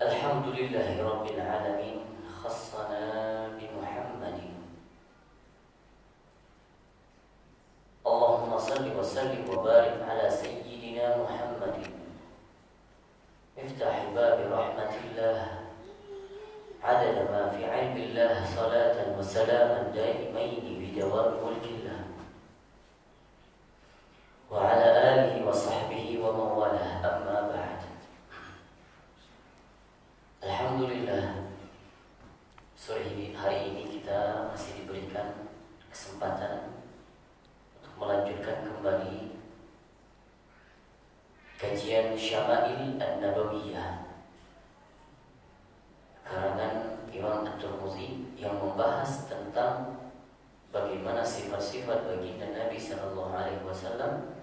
Alhamdulillahi Rabbil Alamin. Khassana bi Muhammadin. Allahumma salli wa sallim wa barik ala Sayyidina Muhammadin Miftahi babi rahmatillah Adada ma fi ilmillah. Salatan wa salaman daimaini bidawami mulkillah. Wa ala alihi wa sahbihi wa mawalah. Amma ba'd. Alhamdulillah, sore hari ini kita masih diberikan kesempatan untuk melanjutkan kembali kajian Syama'il An-Nabawiyah karangan Imam At-Tirmidzi yang membahas tentang bagaimana sifat-sifat baginda Nabi sallallahu alaihi wasallam,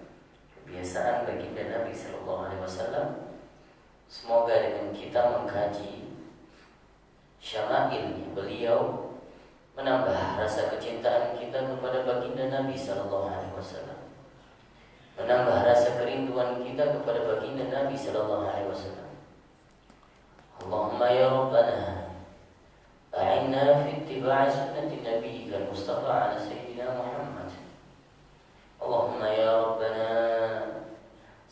kebiasaan baginda Nabi sallallahu alaihi wasallam. Semoga dengan kita mengkaji syama'il beliau menambah rasa kecintaan kita kepada baginda Nabi sallallahu alaihi wasallam, menambah rasa kerinduan kita kepada baginda Nabi sallallahu alaihi wasallam. Allahumma ya Rabbana a'inna fi ittiba'i sunnati nabiyyika al-mustafa ala sayyidina Muhammad. Allahumma ya Rabbana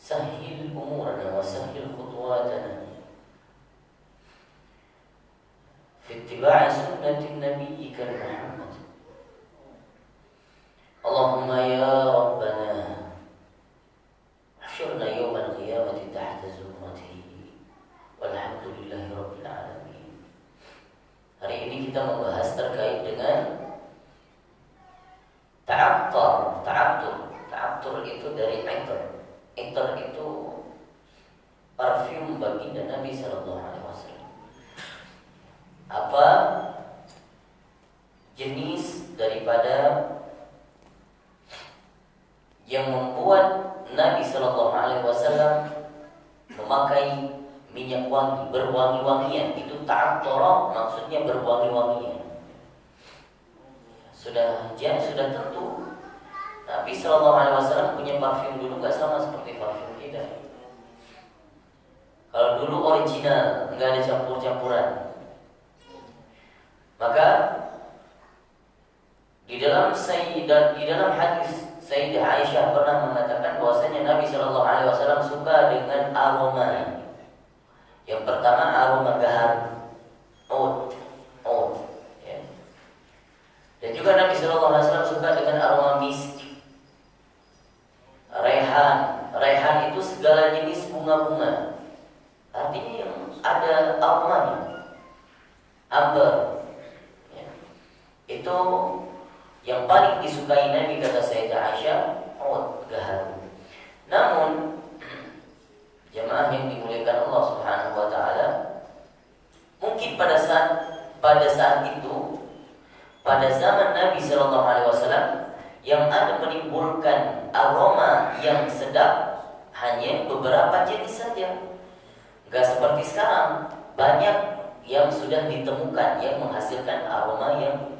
sahhil umurana wa sahhil khutuwatana fi ittiba'i sunnati nabiyyika Muhammad. Allahumma ya Rabbana ahsyurna yawmal qiyamati tahta zumratihi walhamdulillahi rabbil alamin. Hari ini kita membahas terkait dengan ta'attur itu dari itar. Itar itu parfum baginda Nabi sallallahu alaihi wasallam. Apa jenis daripada yang membuat Nabi sallallahu alaihi wasallam memakai minyak wangi, berwangi-wangian? Itu ta'attara, maksudnya berwangi-wangian. Sudah tentu Nabi sallallahu alaihi wasallam punya parfum dulu nggak sama seperti parfum kita. Kalau dulu original, nggak ada campur-campuran. Maka di dalam hadis Sayyidah Aisyah pernah mengatakan bahwasanya Nabi sallallahu alaihi wasallam suka dengan aroma. Yang pertama aroma gaharu, oud, ya. Dan juga Nabi sallallahu alaihi wasallam suka dengan aroma misk, Raihan itu segala jenis bunga-bunga, artinya yang ada aromanya. Amber, ya. Itu yang paling disukai Nabi, kata Sayyidah Aisyah, gaharu. Namun jemaah yang dimuliakan Allah Subhanahu wa taala, mungkin pada saat itu, pada zaman Nabi sallallahu alaihi wasallam, yang ada menimbulkan aroma yang sedap hanya beberapa jenis saja. Gak seperti sekarang, banyak yang sudah ditemukan yang menghasilkan aroma yang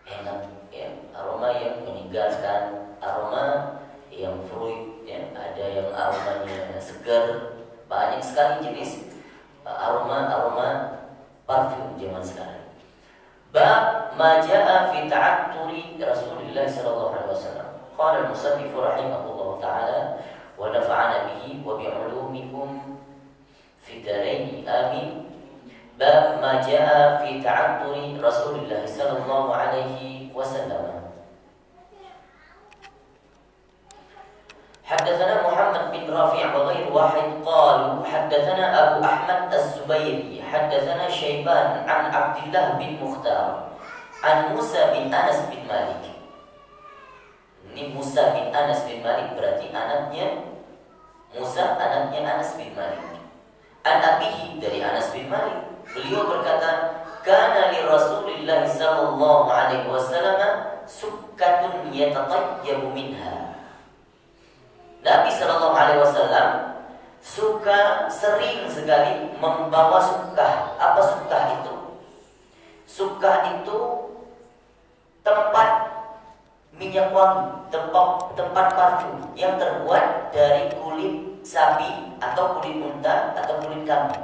enak, ya, aroma yang menyegarkan, aroma yang fruit, ya, ada yang aromanya segar. Banyak sekali jenis aroma parfum zaman sekarang. Bab ma jaa fi ta'atturi Rasulillah sallallahu alaihi wasallam. Qala al-musannif rahimahullah ta'ala wa nafa'ana bihi wa bi 'ulumikum fi darain amin. Bab ma jaa fi ta'atturi Rasulillah sallallahu alaihi wasallam. حدثنا محمد بن رافع وغير واحد قالوا حدثنا أبو أحمد الزبيري حدثنا شيبان عن عبد الله بن مختار عن موسى بن أنس بن مالك. Ini Musa bin Anas bin Malik berarti anaknya Musa, anaknya Anas bin Malik. An abihi, dari Anas bin Malik, beliau berkata, kana li Rasulillah sallallahu alaihi wasallam sukkatun yatatayyabu minha. Nabi sallallahu alaihi wasallam sering sekali membawa sukkah. Apa sukkah itu? Sukkah itu tempat minyak wangi, tempat parfum yang terbuat dari kulit sapi atau kulit unta atau kulit kambing.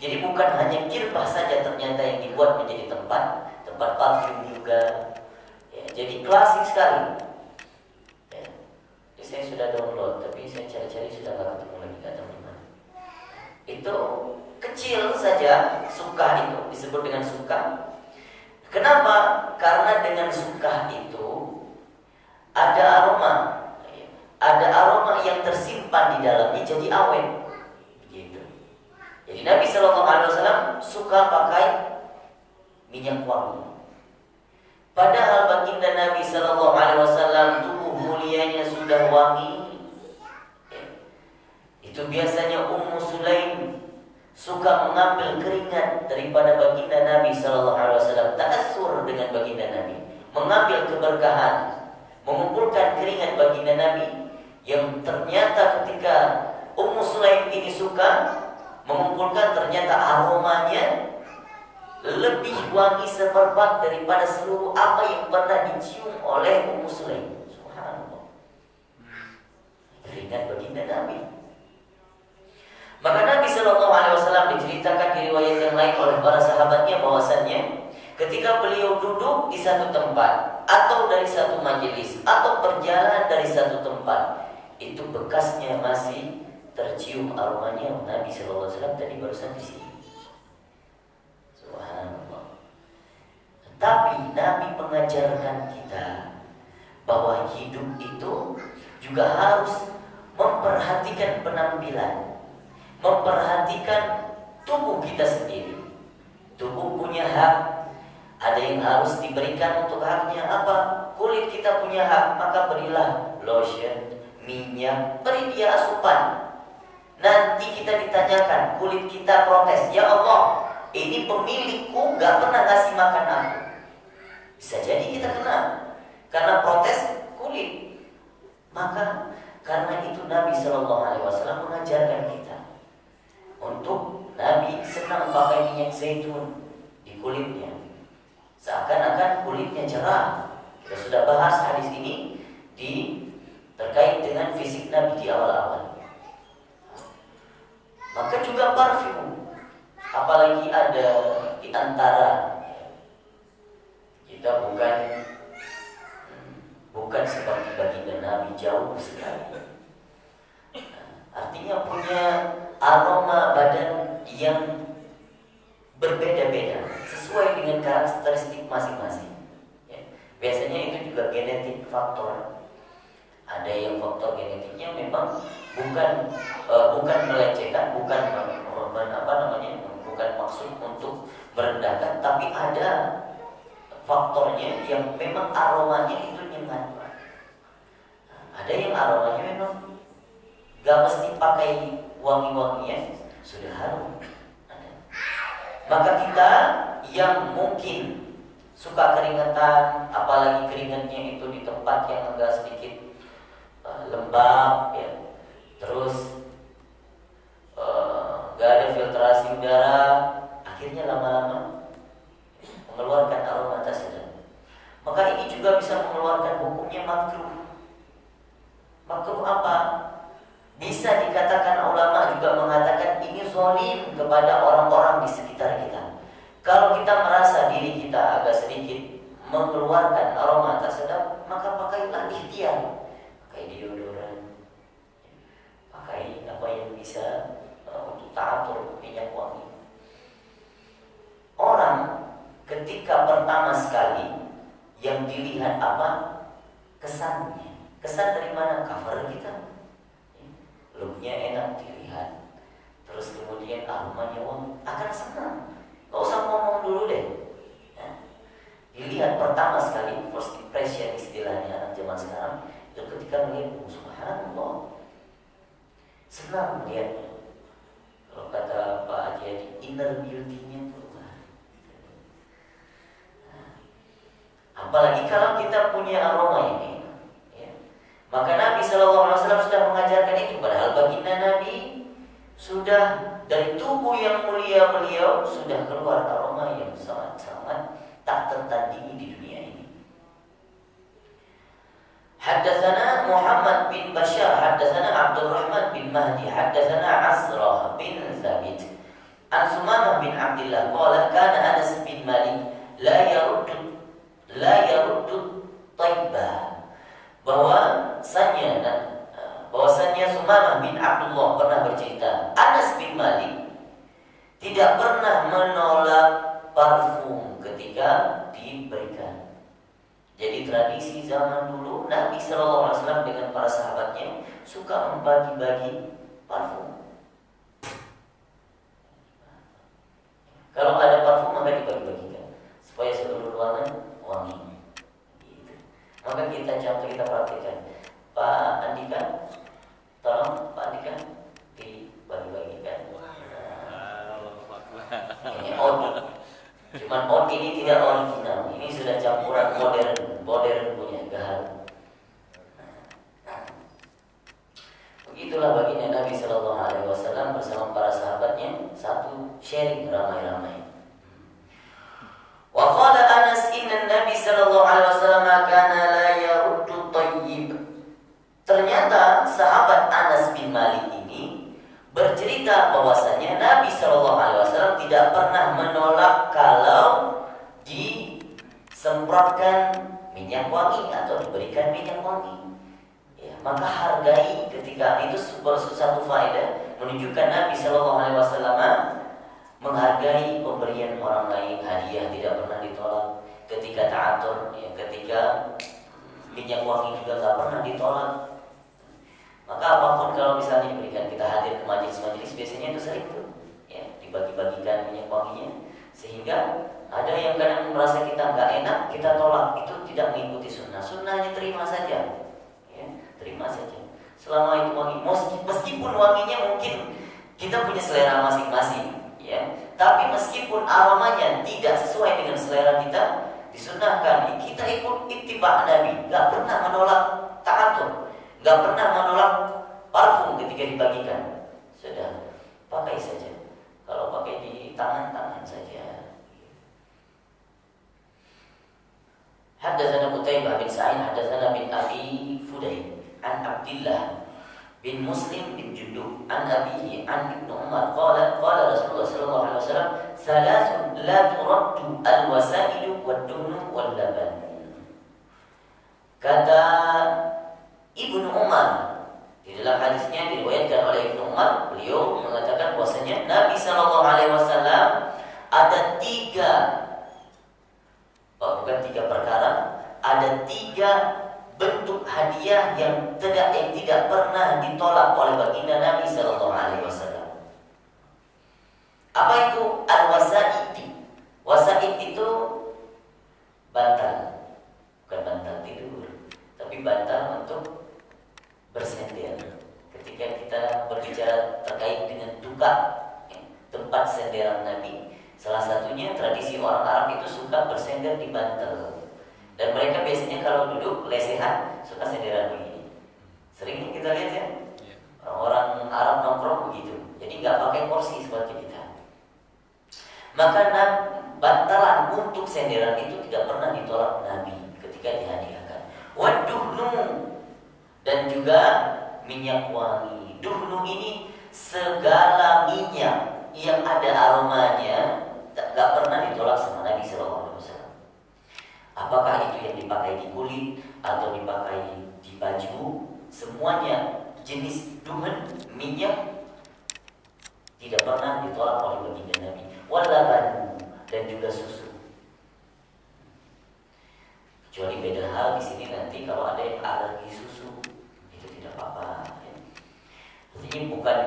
Jadi bukan hanya kirpah saja ternyata yang dibuat menjadi tempat parfum juga. Ya, jadi klasik sekali. Ya. Jadi saya sudah download, tapi saya cari-cari sudah nggak ketemu lagi, nggak tahu di mana. Itu kecil saja, suka itu disebut dengan suka. Kenapa? Karena dengan suka itu ada aroma, yang tersimpan di dalamnya jadi awet. Gitu. Jadi Nabi Shallallahu Alaihi Wasallam suka pakai minyak wangi. Padahal baginda Nabi Shallallahu Alaihi Wasallam tubuh mulianya sudah wangi. Itu biasanya Ummu Sulaim suka mengambil keringat daripada baginda Nabi Shallallahu Alaihi Wasallam, ta'assur dengan baginda Nabi, mengambil keberkahan, mengumpulkan keringat baginda Nabi. Yang ternyata ketika Ummu Sulaim ini suka mengumpulkan, ternyata aromanya lebih wangi semerbak daripada seluruh apa yang pernah dicium oleh Ummu Sulaim. Subhanallah. Keringat baginda Nabi. Maka Nabi Shallallahu Alaihi Wasallam diceritakan di riwayat yang lain oleh para sahabatnya bahwasannya ketika beliau duduk di satu tempat atau dari satu majelis atau berjalan dari satu tempat, itu bekasnya masih tercium aromanya Nabi Shallallahu Alaihi Wasallam tadi barusan di sini. Subhanallah. Tapi Nabi mengajarkan kita bahwa hidup itu juga harus memperhatikan penampilan, memperhatikan tubuh kita sendiri. Tubuh punya hak. Ada yang harus diberikan untuk haknya apa? Kulit kita punya hak, maka berilah lotion, minyak, beri dia asupan. Nanti kita ditanyakan, kulit kita protes, ya Allah, ini pemilikku gak pernah kasih makan aku. Bisa jadi kita kena karena protes kulit. Maka karena itu Nabi Shallallahu Alaihi Wasallam mengajarkan kita untuk Nabi senang pakai minyak zaitun di kulitnya, seakan-akan kulitnya cerah. Kita sudah bahas hadis ini terkait dengan fisik Nabi di awal-awal. Maka juga parfum, apalagi ada di antara kita bukan seperti baginda Nabi, jauh sekali. Artinya punya aroma badan yang berbeda-beda sesuai dengan karakteristik masing-masing. Ya. Biasanya itu juga genetik faktor. Ada yang faktor genetiknya memang bukan melecehkan, bukan maksud untuk merendahkan, tapi ada faktornya yang memang aromanya itu nyengat. Ada yang aromanya memang gak mesti pakai wangi-wangian, sudah harum. Maka kita yang mungkin suka keringetan, apalagi keringatnya itu di tempat yang agak sedikit lembab, ya, terus gak ada filtrasi udara, akhirnya lama-lama mengeluarkan aroma tersebut. Maka ini juga bisa mengeluarkan hukumnya makruh. Makruh apa? Bisa dikatakan ulama juga mengatakan ini zalim kepada orang-orang di sekitar kita. Kalau kita merasa diri kita agak sedikit mengeluarkan aroma tak sedap, maka pakailah ikhtiar. Pakai deodoran, pakai apa yang bisa untuk teratur minyak wangi. Orang ketika pertama sekali yang dilihat apa? Kesannya. Kesan dari mana? Cover kita. Looknya enak dilihat. Terus kemudian aromanya wangi, akan senang. Gak usah ngomong dulu deh. Ya. Dilihat pertama sekali, first impression istilahnya anak zaman sekarang. Dan ketika melihat, subhanallah, senang melihatnya. Kalau kata Pak Haji, inner beauty-nya keluar. Apalagi kalau kita punya aroma ini, ya. Maka Nabi SAW sudah mengajarkan itu. Padahal baginda Nabi sudah dari tubuh yang mulia beliau sudah keluar aroma yang sangat-sangat tak tertandingi di dunia ini. Haddatsana Muhammad bin Bashar, haddatsana Abdurrahman bin Mahdi, haddatsana Asrah bin Thabit An Sumamah bin Abdillah qala kana Anas bin Malik la yaruddu taibah. Bahwasanya Sumamah bin Abdullah pernah bercerita, Anas bin Malik tidak pernah menolak parfum ketika diberikan. Jadi tradisi zaman dulu Nabi SAW dengan para sahabatnya suka membagi-bagi parfum. Kalau ada parfum maka dibagi-bagikan supaya seluruh ruangan wangi. Gitu. Maka kita perhatikan. Pak Andika, tolong Pak Andika dibagi-bagikan. Ini oud. Cuman oud ini tidak original. Ini sudah campuran modern punya gaharu. Begitulah baginda Nabi Sallallahu Alaihi Wasallam bersama para sahabatnya satu sharing ramai-ramai. Wa qala Anas inna Nabi Sallallahu Alaihi Wasallam kana la yaruddu tayyib. Ternyata sahabat Anas bin Malik ini bercerita bahwasanya Nabi Sallallahu Alaihi Wasallam tidak pernah menolak kalau disemprotkan minyak wangi atau diberikan minyak wangi. Maka hargai ketika itu satu faedah menunjukkan Nabi Sallallahu Alaihi Wasallam menghargai pemberian orang lain, hadiah tidak pernah ditolak. Ketika ta'atur, ketika minyak wangi juga tak pernah ditolak. Maka apapun kalau misalnya diberikan, kita hadir ke majelis-majelis biasanya itu sering tuh, dibagi-bagikan minyak wanginya, sehingga ada yang kadang merasa kita nggak enak, kita tolak, itu tidak mengikuti sunnah. Sunnahnya terima saja. Terima saja. Selama itu wangi, meskipun wanginya mungkin kita punya selera masing-masing, tapi meskipun aromanya tidak sesuai dengan selera kita, disunahkan kita ikut ittiba Nabi, nggak pernah menolak ta'atur, nggak pernah menolak parfum ketika dibagikan. Sudah, pakai saja. Kalau pakai di tangan saja. Haddatsana Qutaibah bin Sa'id, haddatsana bin Abi Fudayl an Abdillah bin Muslim bin Jundub an abihi an Ibnu Umar qala Rasulullah sallallahu alaihi wasallam thalathun la turaddu al-wasailu wad-duhnu wal-laban. Kata Ibnu Umar di dalam hadisnya diriwayatkan oleh Ibnu Umar, beliau mengatakan bahwasanya Nabi sallallahu alaihi wasallam ada bukan tiga perkara, ada tiga bentuk hadiah yang tidak pernah ditolak oleh baginda Nabi Sallallahu Alaihi Wasallam. Apa itu al-wasaid? Wasaid itu bantal, bukan bantal tidur, tapi bantal untuk bersender. Ketika kita berbicara terkait dengan duka, tempat senderan Nabi, salah satunya tradisi orang Arab itu suka bersender di bantal. Dan mereka biasanya kalau duduk lesehan suka senderan begini. Sering kita lihat ya, orang Arab nongkrong begitu. Jadi nggak pakai kursi seperti kita. Maka bantalan untuk senderan itu tidak pernah ditolak Nabi ketika dihadiahkan. Waduhnu, dan juga minyak wangi. Duhnu ini segala minyak yang ada aromanya nggak pernah ditolak sama Nabi Sallallahu Alaihi Wasallam. Apakah itu yang dipakai di kulit atau dipakai di baju, semuanya jenis duhun, minyak tidak pernah ditolak oleh baginda Nabi. Walaban, dan juga susu. Kecuali beda hal di sini nanti kalau ada yang alergi susu, itu tidak apa-apa. Ini bukan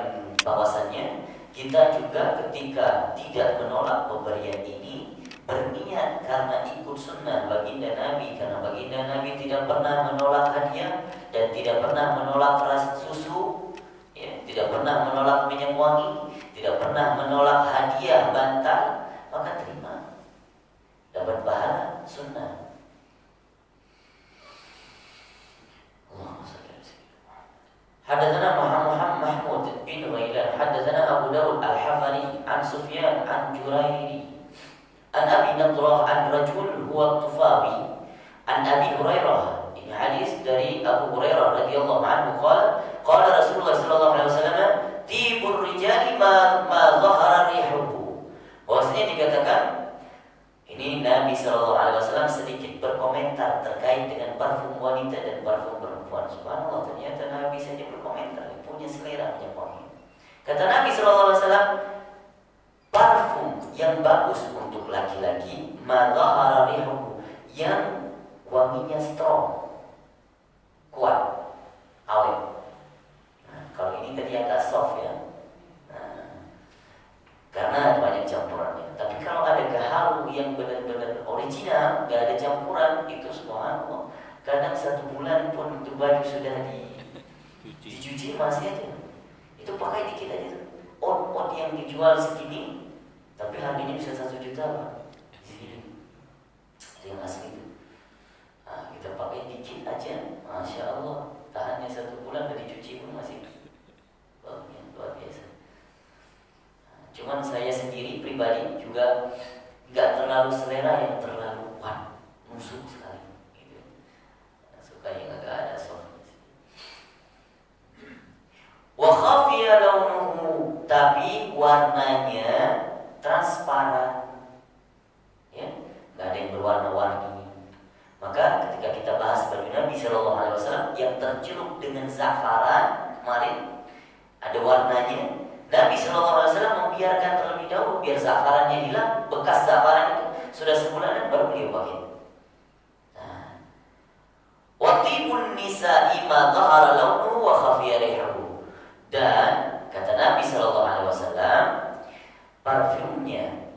bahwasannya kita juga ketika tidak menolak pemberian ini berniat karena ikut sunnah baginda Nabi, karena baginda Nabi tidak pernah menolak hadiah dan tidak pernah menolak rasa susu, tidak pernah menolak minyak wangi, tidak pernah menolak hadiah bantal, maka terima, dapat pahala sunnah. Hadatsana Muhammad Mahmud bin Ghailan, hadatsana Abu Dawud Al-Hafani an Sufyan an Jurairi an Abi Nadrah an rajul huwa Tufawi an Abi Hurairah. Ini hadis dari Abu Hurairah radhiyallahu anhu qala Rasulullah sallallahu alaihi wasallam tibur rijali ma zahara rihuhu Nabi SAW sedikit berkomentar terkait dengan parfum wanita dan parfum perempuan. Subhanallah, ternyata Nabi saja berkomentar, punya selera, punya wangi. Kata Nabi SAW, parfum yang bagus untuk laki-laki madhahara rihuhu, yang wanginya strong, kuat, awet. Nah, kalau ini tadi agak soft ya, karena banyak campurannya. Tapi kalau ada gaharu yang benar-benar original, gak ada campuran, itu subhanallah. Kadang 1 bulan pun itu baju sudah dicuci masih aja. Itu pakai dikit aja. Out yang dijual segini, tapi harganya bisa 1 juta Pak. Segini. Itu yang asli itu. Nah, kita pakai dikit aja, masya Allah. Tahannya 1 bulan, dan dicuci pun masih luar biasa. Cuman saya sendiri pribadi juga nggak terlalu selera yang terlalu kuat, nusuk sekali, gitu. Suka yang agak ada softness. Wa khafiya launuhu, tapi warnanya transparan, ya, nggak ada yang berwarna-warni. Maka ketika kita bahas baju Nabi SAW yang tercelup dengan zafaran kemarin, ada warnanya. Nabi SAW membiarkan terlebih dahulu biar zafarannya hilang, bekas zafaran itu sudah sebulanan baru beliau pakai. Nah, watibun nisa'i ma dhahara launuhu wa khafiya rihuhu. Dan kata Nabi SAW, parfumnya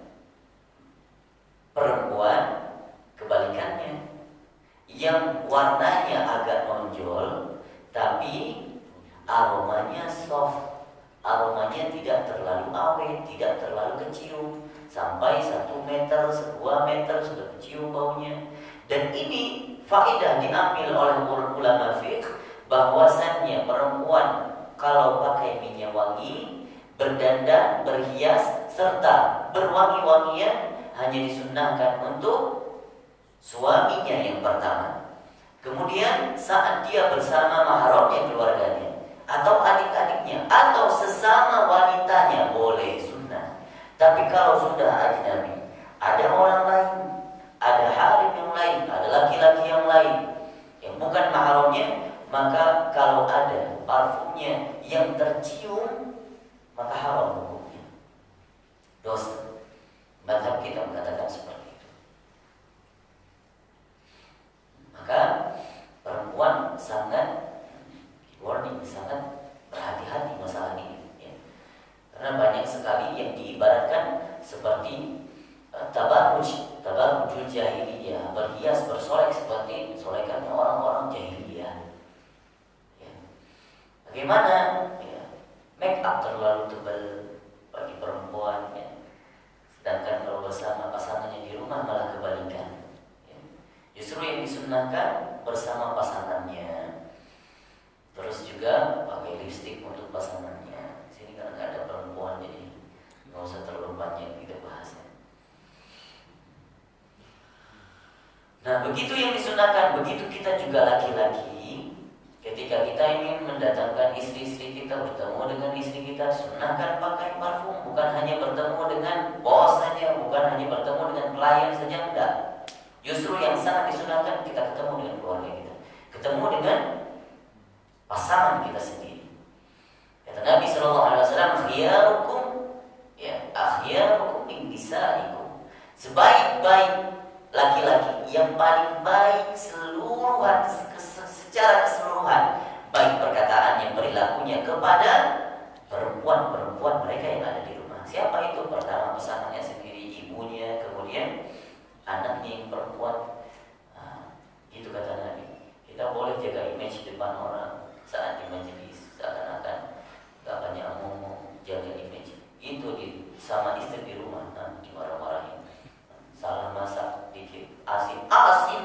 perempuan kebalikannya, yang warnanya agak menonjol tapi aromanya soft. Aromanya tidak terlalu awet, tidak terlalu kecium, sampai 1 meter, 2 meter sudah kecium baunya. Dan ini faedah diambil oleh ulama fiqh, bahwasannya perempuan kalau pakai minyak wangi, berdandan, berhias, serta berwangi-wangian hanya disunnahkan untuk suaminya yang pertama. Kemudian saat dia bersama mahramnya, keluarganya, atau adik-adiknya, atau sesama wanitanya, boleh sunnah. Tapi kalau sudah ajnabi, ada orang lain, ada harim yang lain, ada laki-laki yang lain yang bukan mahramnya, maka kalau ada parfumnya yang tercium, maka haram hukumnya, dosa. Mazhab kita mengatakan seperti itu. Maka perempuan sangat warning, sangat berhati-hati masalah ini, ya. Karena banyak sekali yang diibaratkan seperti tabarrujul jahiliyah, berhias bersolek seperti solekannya orang-orang jahiliyah, ya. Bagaimana, ya, make up terlalu tebal bagi perempuan, ya. Sedangkan kalau bersama pasangannya di rumah malah kebalikan, ya. Justru yang disunnahkan bersama pasangannya. Terus juga pakai lipstik untuk pasangannya. Sini kan nggak ada perempuan, jadi nggak usah terlalu banyak kita bahasnya. Nah, begitu yang disunahkan, begitu kita juga laki-laki, ketika kita ingin mendatangkan istri-istri kita, bertemu dengan istri kita, sunahkan pakai parfum. Bukan hanya bertemu dengan bos saja, bukan hanya bertemu dengan klien saja, enggak. Justru yang sangat disunahkan kita ketemu dengan keluarga kita, ketemu dengan pasangan kita sendiri. Kata Nabi SAW, khiyarukum, ya, akhyarukum min nisaikum. Sebaik-baik laki-laki, yang paling baik secara keseluruhan, baik perkataannya, perilakunya kepada perempuan-perempuan mereka yang ada di rumah. Siapa itu? Pertama pasangannya sendiri, ibunya, kemudian anaknya yang perempuan. Gitu kata Nabi. Kita boleh jaga image depan orang saat di majelis, seakan-akan gak banyak ngomong, jaga image. Itu sama istri di rumah, dimarah-marahin, salah masak dikit, asin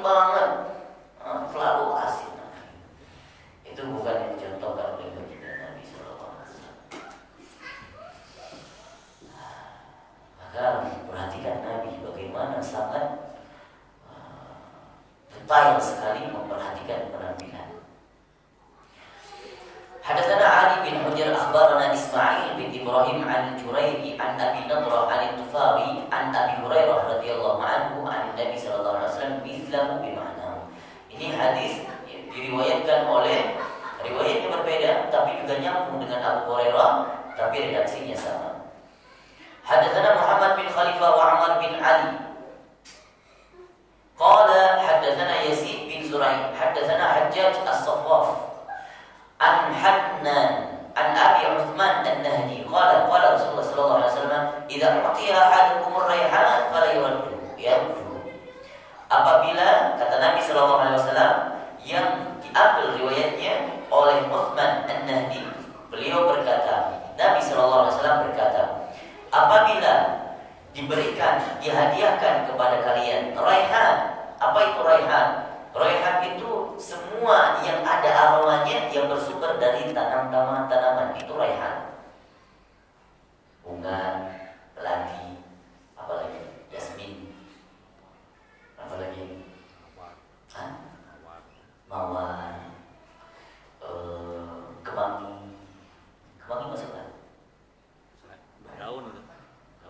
banget, selalu asin. Itu bukan yang dicontohkan oleh baginda Nabi SAW. Maka perhatikan Nabi bagaimana sangat detail sekali memperhatikan penampilan. Hadatsana Ali bin Hujr akhbarana Ismail bin Ibrahim an Jurayri an Abi Nadrah an Tufawi an Abi Hurairah radhiyallahu anhu an Nabi sallallahu alaihi wasallam mithlahu bima'nahu. Ini hadis diriwayatkan oleh riwayatnya berbeda tapi juga nyambung dengan Abu Hurairah tapi redaksinya sama. Hadatsana Muhammad bin Khalifah wa Amr bin Ali. Qala hadatsana Yazid bin Zurai, hadatsana Hajjaj as-Sawwaf an Hannan an Abi Uthman an-Nahdi qala qala Rasulullah sallallahu alaihi wasallam idza utiya ahadukum ar-rayhan fala yuraddu yarju. Apabila kata Nabi sallallahu alaihi wasallam yang diambil riwayatnya oleh Uthman an-Nahdi, beliau berkata, Nabi sallallahu alaihi wasallam berkata, apabila diberikan, dihadiahkan kepada kalian raihan. Apa itu raihan? Raihan itu semua yang ada aromanya yang bersumber dari tanaman, itu raihan. Bunga, melati, apalagi yasmin, apalagi mawar, kemangi. Kemangi masuk kan? Daun.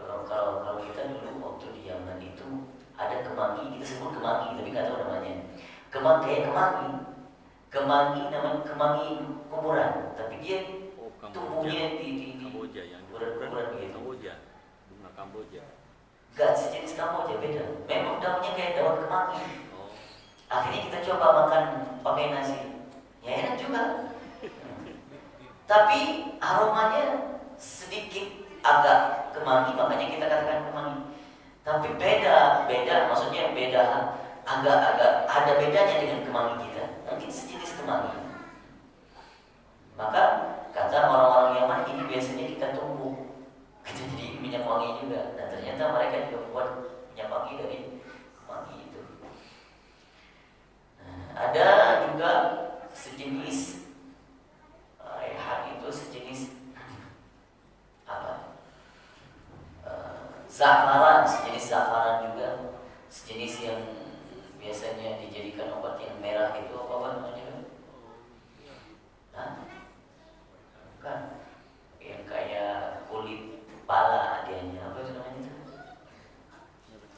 Kalau kita dulu waktu di Yaman itu ada kemangi, kita sebut kemangi tapi nggak tahu namanya. Kemangi namanya kemangi kuburan, tapi dia tumbuhnya di Kamboja yang kuburan begitu. Kamboja, bunga Kamboja. Gak sejenis Kamboja, beda. Memang daunnya kayak daun kemangi. Oh. Akhirnya kita coba makan pakai nasi, ya enak juga. Tapi aromanya sedikit agak kemangi, makanya kita katakan kemangi. Tapi beda, maksudnya beda, agak ada bedanya dengan kemangi kita. Mungkin sejenis kemangi. Maka kata orang-orang Yaman ini biasanya kita tumbuh, kita jadi minyak wangi juga. Dan ternyata mereka juga membuat minyak wangi dari kemangi itu. Ada juga sejenis raihan itu sejenis apa? Zafaran, sejenis zafaran juga, sejenis yang biasanya dijadikan obat yang merah itu apa namanya? Hah? Bukan, yang kayak kulit pala adanya, apa itu namanya?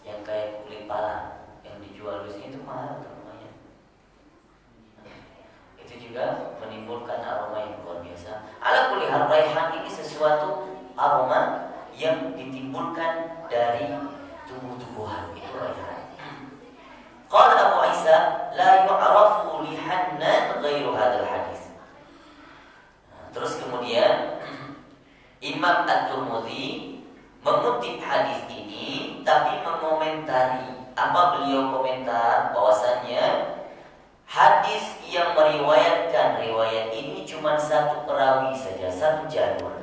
Yang kayak kulit pala yang dijual di sini itu mahal namanya. Itu juga menimbulkan aroma yang luar biasa. Ala kulli hal, raihan ini sesuatu aroma yang ditimbulkan dari tumbuh-tumbuhan, itu raihan. Qala Abu Isa la yu'rafu li Hannan ghairu hadzal hadis. Terus kemudian Imam At-Tirmidzi mengutip hadis ini tapi mengomentari. Apa beliau komentar? Bahwasanya hadis yang meriwayatkan riwayat ini cuma satu perawi saja, satu jalur.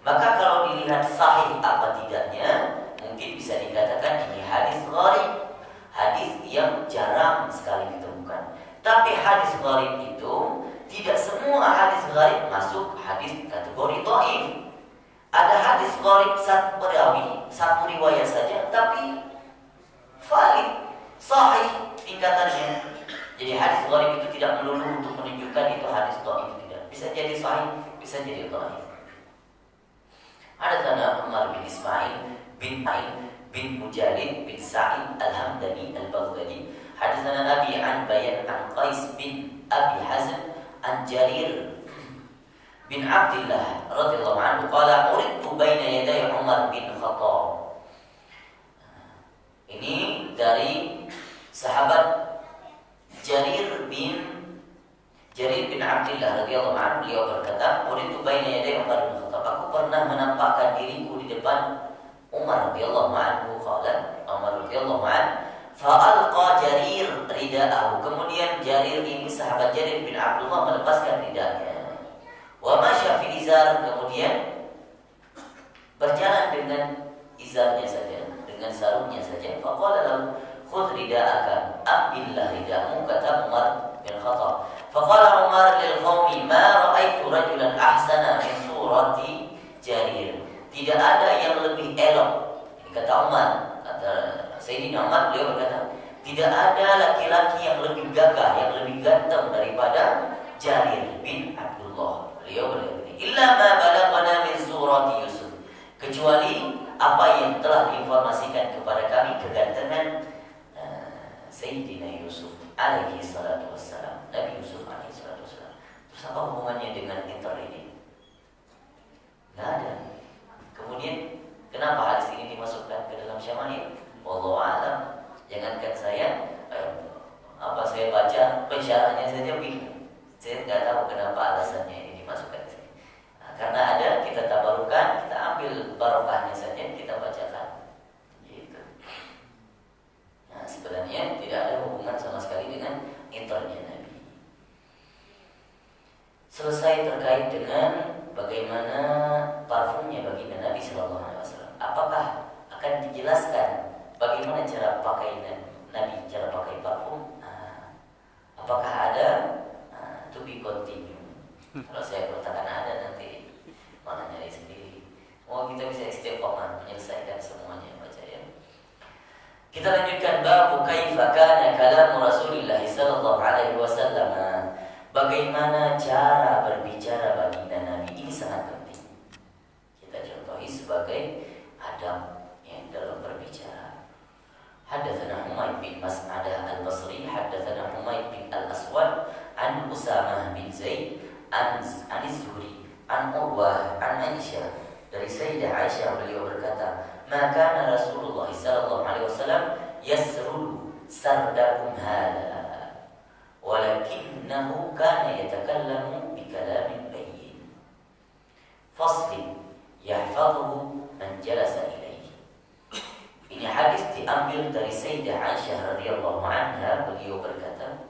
Maka kalau dilihat sahih apa tidaknya, mungkin bisa dikatakan ini hadis gharib, hadis yang jarang sekali ditemukan. Tapi hadis gharib itu tidak semua hadis gharib masuk hadis kategori dhaif. Ada hadis gharib satu perawi, satu riwayat saja, tapi valid, sahih tingkatannya. Jadi hadis gharib itu tidak melulu untuk menunjukkan itu hadis dhaif, tidak. Bisa jadi sahih, bisa jadi dhaif. Hadatsana Umar bin Ismail bin Ain bin Mujalid bin Sa'id al-Hamdani al-Baghdadi. Hadatsana Abi an Bayan an Qais bin Abi Hazm an Jarir bin Abdullah radhiyallahu anhu qala uridtu baina yaday Umar bin Khattab. Ini dari sahabat Jarir bin Abdullah radhiyallahu anhu, beliau berkata, "Uritu baina yaday Umar bin Khattab." Aku pernah menampakkan diriku di depan Umar radhiyallahu anhu. Qala Umar radhiyallahu anhu, fa alqa Jarir ridaahu. Kemudian Jarir ini, sahabat Jarir bin Abdullah, melepaskan ridanya. Wa masya fi izar, kemudian berjalan dengan izarnya saja, dengan sarungnya saja. Fa qala lahu khudh ridaaka, ambillah ridamu, kata Umar bin Khattab. Faqala Umar lil qaumi ma ra'aitu rajulan ahsana min surati Jarir. Tidak ada yang lebih elok. Ini kata Umar, kata Sayyidina Umar, beliau berkata, tidak ada laki-laki yang lebih gagah, yang lebih ganteng daripada Jarir bin Abdullah. Beliau berkata, illa ma balaghana min surati Yusuf. kecuali apa yang telah diinformasikan kepada kami kegantengan Sayyidina Yusuf alaihi salatu wassalam, Nabi Yusuf alaihi salatu wassalam. Terus apa hubungannya dengan inter ini? Nggak ada. Kemudian kenapa hadis ini dimasukkan ke dalam Syama'il? Wallahu a'lam. Jangankan saya saya baca pensyarahnya saja bingung. Saya nggak tahu kenapa alasannya ini dimasukkan ke sini. Karena ada, kita tabarukan, kita ambil barokahnya saja, kita bacakan. Gitu. Nah, sebenarnya tidak ada hubungan sama sekali dengan internya Nabi. Selesai terkait dengan bagaimana parfumnya baginda Nabi Sallallahu Alaihi Wasallam. Apakah akan dijelaskan bagaimana cara pakai Nabi, cara pakai parfum? Apakah ada? To be continue. Kalau saya katakan ada, nanti mana nyari sendiri. Kita bisa istiqomah menyelesaikan semuanya, baca ya. Kita lanjutkan bab kaifa kana kalam Rasulullah sallallahu alaihi wasallam. Bagaimana cara berbicara baginda Nabi, ini sangat penting. Kita contohi sebagai adab yang dalam berbicara. Hadatsana Humayd bin Mas'adah al-Basri, hadatsana Humayd bin al-Aswad an Usamah bin Zaid an Az-Zuhri an Urwah an Aisyah. Dari Sayyidah Aisyah beliau berkata, "Maka Rasulullah sallallahu alaihi wasallam yasrul sardakum hada, walakinnahu kana yatakallamu bi kalamin bayyin. Fasli yahfazuhu man jalasa ilaihi." Ini hadis diambil dari Sayyidah Aisyah radhiyallahu anha, beliau berkata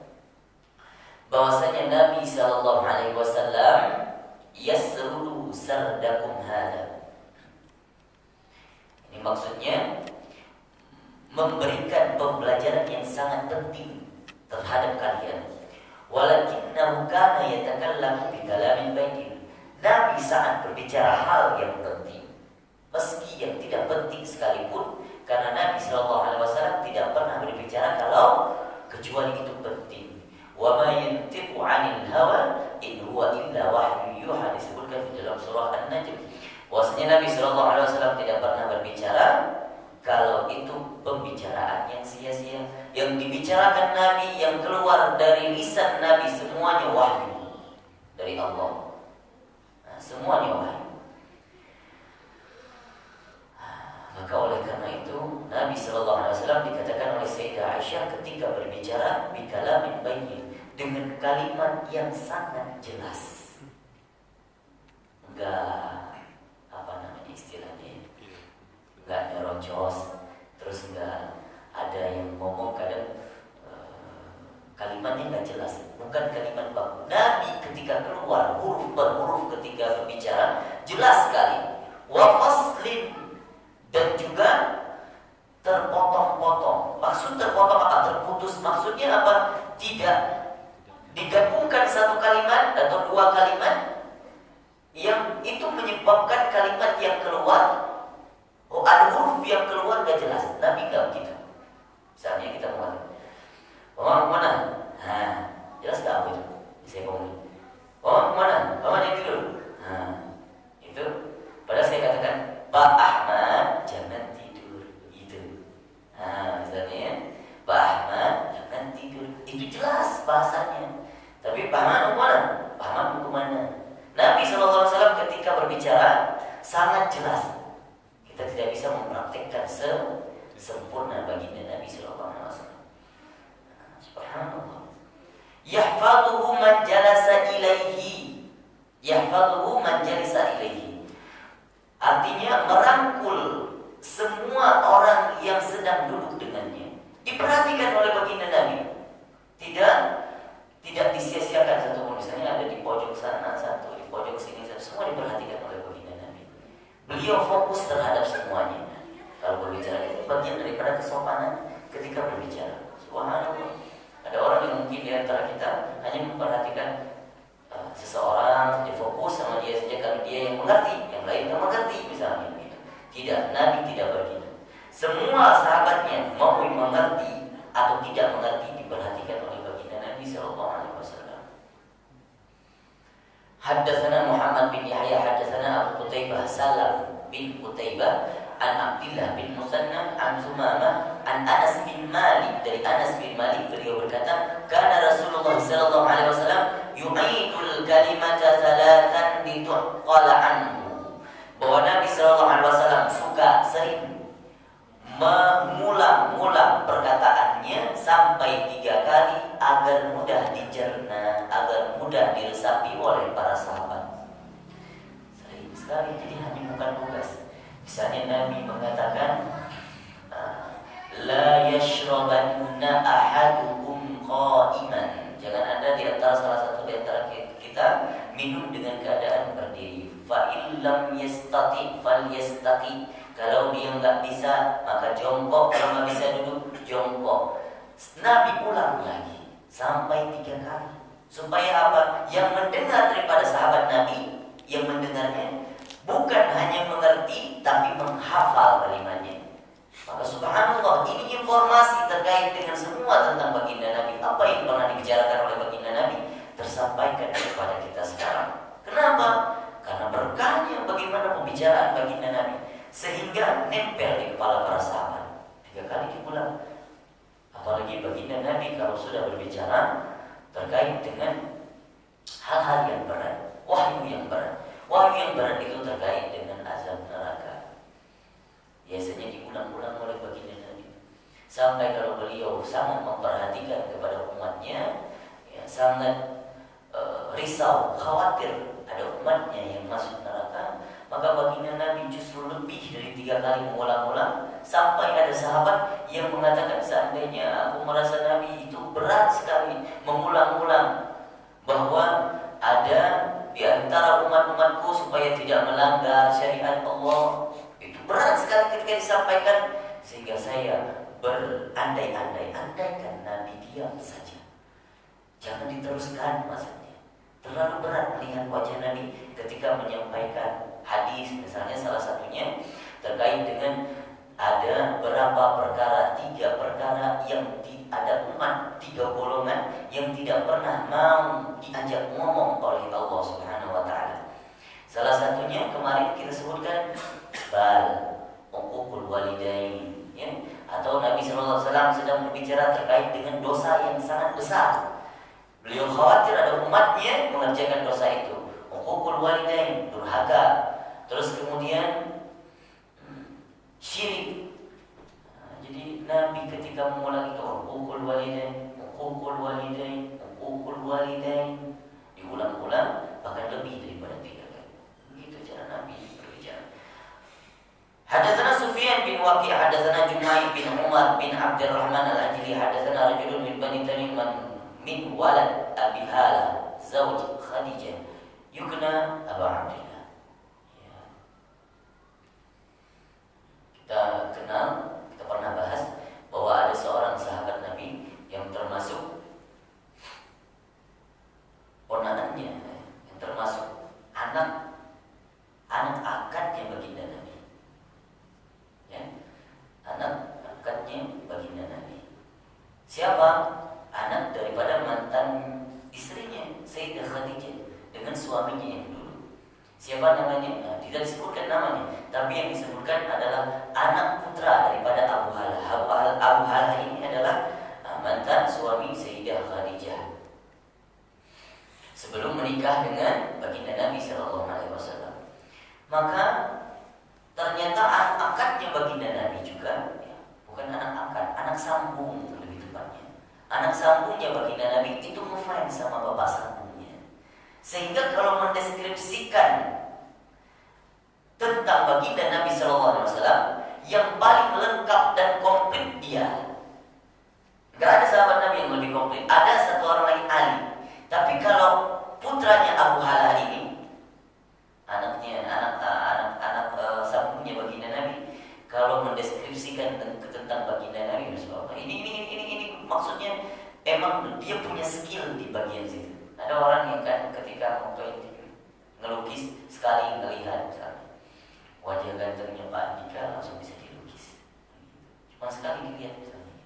bahwasanya Nabi sallallahu alaihi wasallam yasrulu sardakum hada. Ini maksudnya memberikan pembelajaran yang sangat penting terhadap kalian. Walakinnahu kana yatakallamu bi kalamin bayyin. Nabi saat berbicara hal yang penting, meski yang tidak penting sekalipun, karena Nabi sallallahu alaihi wasallam tidak pernah berbicara kalau kecuali itu penting. Wa ma yantiqu 'anil hawa in huwa illa wahyu yuha, disebutkan di dalam surah An-Najm. Bahwasanya Nabi sallallahu alaihi wasallam tidak pernah berbicara kalau itu pembicaraan yang sia-sia. Yang dibicarakan Nabi, yang keluar dari lisan Nabi, semuanya wahyu dari Allah. Semuanya wahyu. Maka oleh karena itu Nabi sallallahu alaihi wasallam dikatakan oleh Sayyidah Aisyah ketika berbicara bikalamin bayyin, dengan kalimat yang sangat jelas. Enggak istilahnya, enggak nyerocos, terus enggak ada yang ngomong kadang kalimatnya enggak jelas, bukan kalimat baku. Nabi ketika keluar huruf per huruf ketika berbicara jelas sekali. Wa faslin, dan juga terpotong-potong. Maksud terpotong apa? Terputus. Maksudnya apa? Tidak digabungkan satu kalimat atau dua kalimat yang itu menyebabkan kalimat yang keluar, ada huruf yang keluar gak jelas. Nabi gak begitu. Misalnya kita mau mana? Jelas gak apa itu? Saya ngomong mana? Paman yang tidur. Itu padahal saya katakan Pak Ahmad jangan tidur, itu. Misalnya Pak Ahmad jangan tidur, itu jelas bahasanya. Tapi Pak Ahmad mau kemana? Pak Ahmad mau kemana? Nabi SAW ketika berbicara sangat jelas. Kita tidak bisa mempraktikkan sempurna baginda Nabi SAW. Subhanallah. Yahfaduhu man jalasa ilaihi. Yahfaduhu man jalasa ilaihi. Artinya merangkul semua orang yang sedang duduk dengannya. Diperhatikan oleh baginda Nabi. Tidak disia-siakan satu pun. Misalnya ada di pojok sana satu, di pojok sini satu, semua diperhatikan oleh baginda Nabi. Beliau fokus terhadap semuanya. Kalau berbicara itu bagian daripada kesopanan ketika berbicara. Subhanallah. Ada orang yang mungkin di antara kita hanya memperhatikan seseorang, dia fokus sama dia saja kalau dia yang mengerti, yang lain tak mengerti misalnya gitu. Tidak, Nabi tidak begitu. Semua sahabatnya mau mengerti atau tidak mengerti diperhatikan oleh baginda Nabi sallallahu alaihi wasallam. Haddatsana Muhammad bin Yahya haddatsana Abu Qutaibah Salam bin Qutaibah, an Abdillah bin Musanna, an Sumamah, an Anas bin Malik, dari Anas bin Malik beliau berkata, kana Rasulullah sallallahu alaihi wasallam yu'idul kalimata thalathan lituqala anhu. Bahwa Nabi sallallahu alaihi wasallam suka sering mengulang-ulang perkataannya sampai 3 kali agar mudah dicerna, agar mudah diresapi oleh para sahabat. Sering sekali, jadi hanya bukan tugas. Misalnya Nabi mengatakan, la yashrabanna ahadukum qa'iman. Jangan ada di antara salah satu di antara kita minum dengan keadaan berdiri. Fa illam yastati falyastaqi. Kalau dia nggak bisa, maka jongkok. Kalau nggak bisa duduk, jongkok. Nabi ulang lagi sampai 3 kali. Supaya apa? Yang mendengar daripada sahabat Nabi, yang mendengarnya bukan hanya mengerti, tapi menghafal kalimatnya. Maka subhanallah, ini informasi terkait dengan semua tentang baginda Nabi. Apa yang pernah dibicarakan oleh baginda Nabi tersampaikan kepada kita sekarang. Kenapa? Karena berkahnya bagaimana pembicaraan baginda Nabi, sehingga nempel di kepala para sahabat. 3 kali diulang. Apalagi baginda Nabi kalau sudah berbicara terkait dengan hal-hal yang berat, wahyu yang berat. Wahyu yang berat itu terkait dengan azab neraka. Biasanya diulang-ulang oleh baginda Nabi. Sampai kalau beliau sangat memperhatikan kepada umatnya, ya, sangat risau, khawatir ada umatnya yang masuk neraka, maka baginda Nabi justru lebih dari 3 kali mengulang-ulang. Sampai ada sahabat yang mengatakan, seandainya aku merasa Nabi itu berat sekali mengulang-ulang bahwa ada di antara umat-umatku supaya tidak melanggar syariat Allah, itu berat sekali ketika disampaikan, sehingga saya berandai-andai, andaikan Nabi diam saja, jangan diteruskan maksudnya. Terlalu berat melihat wajah Nabi ketika menyampaikan hadis, misalnya salah satunya terkait dengan ada berapa perkara, 3 perkara yang ada umat, 3 golongan yang tidak pernah mau diajak ngomong oleh Allah Subhanahu wa taala. Salah satunya kemarin kita sebutkan uququl walidain, ya, atau Nabi sallallahu alaihi wasallam sedang berbicara terkait dengan dosa yang sangat besar. Beliau khawatir ada umatnya mengerjakan dosa itu. Uququl walidain, durhaka. Terus kemudian syirik. Jadi Nabi ketika mengulang itu uququl walidain, uququl walidain, uququl walidain, diulang-ulang bahkan lebih daripada 3 kali. Begitu cara Nabi berbicara. Hadatsana Sufyan bin Waqi', hadatsana Jumaih bin Umar bin Abdurrahman al-Ajli, hadatsana rajulun min Bani Tamim min walad Abi Hala, zauj Khadijah, yukna Abu Abdillah. Ya. Kita kenal, kita pernah bahas bahwa ada seorang sahabat Nabi yang termasuk ponakannya, yang termasuk anak angkatnya baginda Nabi. Ya, anak angkatnya baginda Nabi. Siapa? Anak daripada mantan istrinya Sayyidah Khadijah dengan suaminya yang dulu. Siapa namanya? Nah, tidak disebutkan namanya, tapi yang disebutkan adalah anak putra daripada Abu Hala. Abu Hala ini adalah mantan suami Sayyidah Khadijah sebelum menikah dengan baginda Nabi sallallahu alaihi wasallam. Maka ternyata anak angkatnya baginda Nabi juga, ya, bukan anak angkat, anak sambung lebih tepatnya. Anak sambungnya baginda Nabi itu ngefans sama bapak sambungnya, sehingga kalau mendeskripsikan tentang baginda Nabi sallallahu alaihi wasallam yang paling lengkap dan komplit dia. Gak ada sahabat Nabi yang lebih komplit. Ada satu orang lagi Ali. Tapi kalau putranya Abu Hala ini, anak sambungnya baginda Nabi, kalau mendeskripsikan tentang baginda Nabi, ini maksudnya emang dia punya skill di bagian situ. Ada orang yang kan ketika mau ngelukis, sekali ngelihat misalnya wajah gantengnya Pak Andika langsung bisa dilukis. Cuma sekali dilihat misalnya.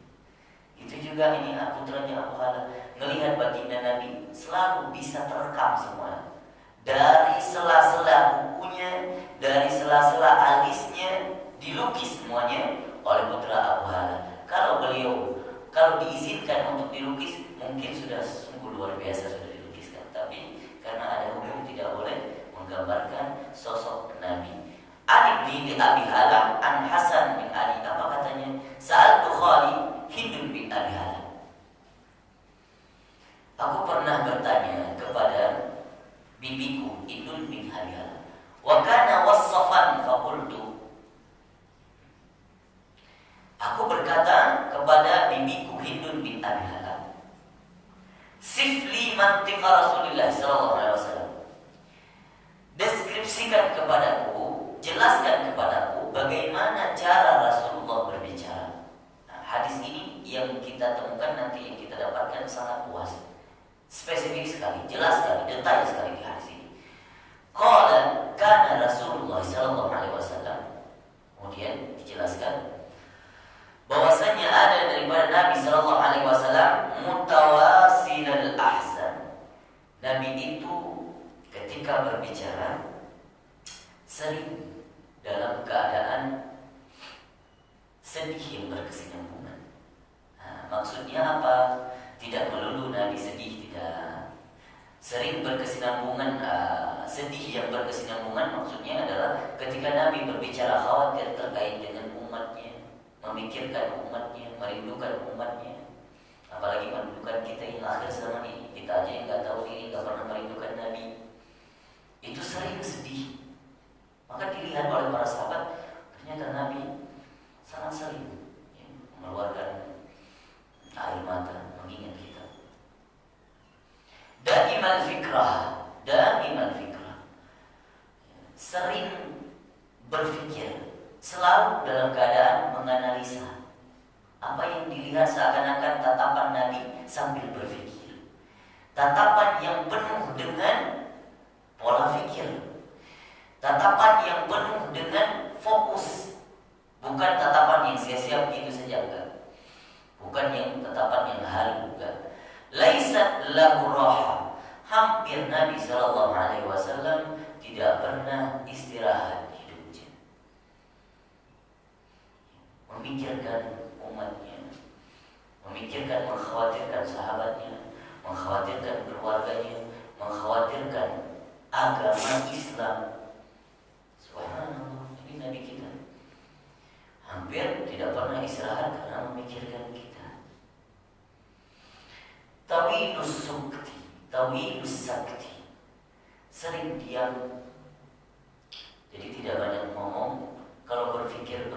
Itu juga ini putranya Abu Hala, ngelihat baginda Nabi selalu bisa terekam semua. Dari sela-sela bukunya, dari sela-sela alisnya dilukis semuanya oleh putra Abu Hala. Kalau diizinkan untuk dilukis, mungkin sudah sungguh luar biasa sudah dilukiskan. Tapi karena ada hukum tidak boleh menggambarkan sosok Nabi. Ali bin Abi Hala an Hasan bin Ali, apa katanya? Sa'altu Khali Hindun bin Abi Hala. Aku pernah bertanya kepada bibiku Hindun bin Abi Hala. Wa kana wassafan faqultu. Aku berkata kepada bibiku Hindun bin Abi Hala, sifli mantiqa Rasulullah sallallahu alaihi wasallam. Deskripsikan kepadaku, jelaskan kepadaku bagaimana cara Rasulullah berbicara. Nah, hadis ini yang kita temukan nanti, yang kita dapatkan sangat luas, spesifik sekali, jelas sekali, detail sekali di hadis ini. Qala kana Rasulullah sallallahu alaihi wasallam. Kemudian dijelaskan bahwasanya ada daripada Nabi sallallahu alaihi wasallam mutawasilal ahsan. Nabi itu ketika berbicara sering dalam keadaan sedih yang berkesinambungan. Nah, maksudnya apa? Tidak melulu Nabi sedih, tidak. Sering berkesinambungan, sedih yang berkesinambungan maksudnya adalah ketika Nabi berbicara khawatir terkait dengan umatnya, memikirkan umatnya, merindukan umatnya. Apalagi merindukan kita yang akhir zaman ini. Kita aja yang gak tahu diri, gak pernah merindukan Nabi, itu sering sedih. Maka dilihat oleh para sahabat, ternyata Nabi sangat sering mengeluarkan air mata mengingat kita. Daiman fikrah, sering berpikir, selalu dalam keadaan menganalisa. Apa yang dilihat seakan-akan tatapan Nabi sambil berpikir. Tatapan yang penuh dengan pola pikir. Tatapan yang penuh dengan fokus. Bukan tatapan yang sia-sia begitu saja, enggak. Bukan yang tatapan yang halu, enggak. Laisat lahu raha. Hampir Nabi sallallahu alaihi wasallam tidak pernah istirahat hidupnya. Memikirkan umatnya, memikirkan, mengkhawatirkan sahabatnya, mengkhawatirkan keluarganya, mengkhawatirkan agama Islam. Subhanallah, ini Nabi kita hampir tidak pernah istirahat karena memikirkan kita. Tawilus sakti, sering diam, jadi tidak banyak ngomong. Kalau berpikir,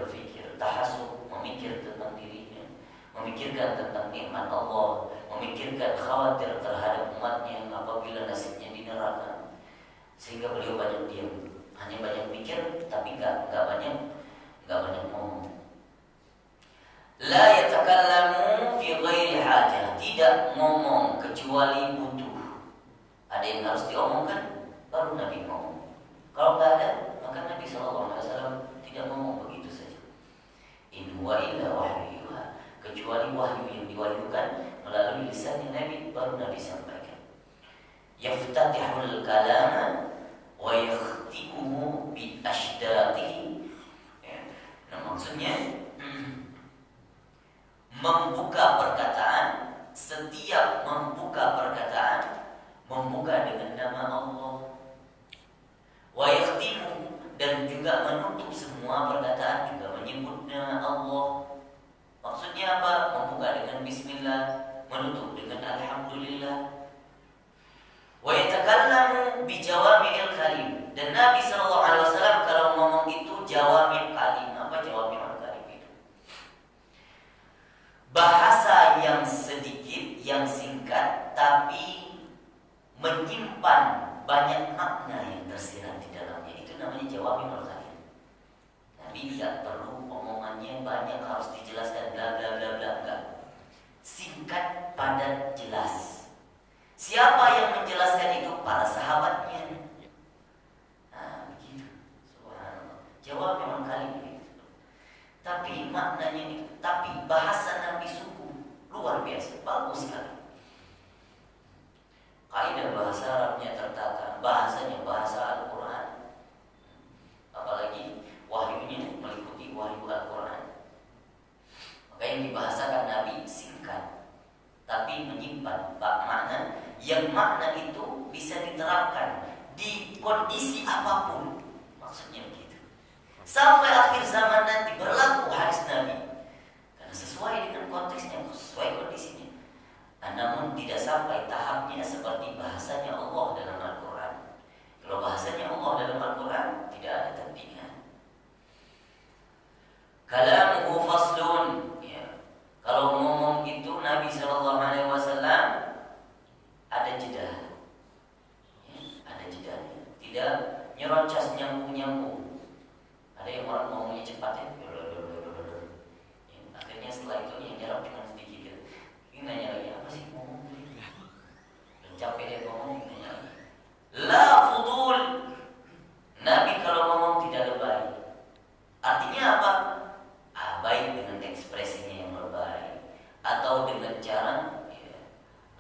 tahasub, memikir tentang dirinya, memikirkan tentang nikmat Allah, memikirkan khawatir terhadap umatnya apabila nasibnya di neraka. Sehingga beliau banyak diam, hanya banyak mikir, tapi enggak banyak ngomong. La yatakallamu fi ghairi hajah, tidak ngomong kecuali butuh. Ada yang harus diomongkan, baru Nabi ngomong. Kalau enggak ada, maka Nabi SAW tidak ngomong begitu saja. In huwa illa wahyu yuha, kecuali wahyu yang diwahyukan melalui lisan Nabi, baru Nabi sampaikan. Yaftatihul kalama wa yakhtimuhu bi ashdaqi. Nah, maksudnya membuka perkataan, setiap membuka perkataan membuka dengan nama Allah. Wa yakhtimuhu, dan juga menutup semua perkataan juga menyebut nama Allah. Maksudnya apa? Membuka dengan bismillah, menutup dengan alhamdulillah. Wa yatakallamu bi jawami'il kalim, dan Nabi SAW kalau ngomong itu jawami' kalim. Apa jawami' kalim itu? Bahasa yang sedikit, yang singkat, tapi menyimpan banyak makna yang tersirat di dalamnya. Itu namanya jawami' kalim. Nabi tidak perlu omongannya banyak, harus dijelaskan bla bla bla bla, enggak. Singkat, padat, jelas. Siapa yang menjelaskan itu? Para sahabatnya. Nah, begitu. Subhanallah. Jawab memang kali ini. Tapi maknanya itu, tapi bahasa Nabi suku luar biasa, bagus sekali. Kaidah bahasa Arabnya tertata, bahasanya bahasa Al-Quran. yang makna itu bisa diterapkan di kondisi apapun. Maksudnya begitu. Sampai akhir zaman nanti berlaku hadis Nabi. Karena sesuai dengan konteksnya, sesuai kondisinya. Namun tidak sampai tahapnya seperti bahasanya Allah dalam Al-Quran. Kalau bahasanya Allah dalam Al-Quran tidak ada tandingan. Kalamuhu faslun, ya. Kalau ngomong itu Nabi SAW ada jeda, ya, ada jedanya. Tidak nyerocos nyambung. Ada yang orang ngomongnya cepat ya. Akhirnya setelah itu yang nyerap cuma sedikit. Ini nanya lagi apa sih ngomong? Dan capek dia ngomong, nanya lagi. La fudul. Nabi kalau ngomong tidak lebay. Artinya apa? Baik dengan ekspresinya yang lebay atau dengan cara ya,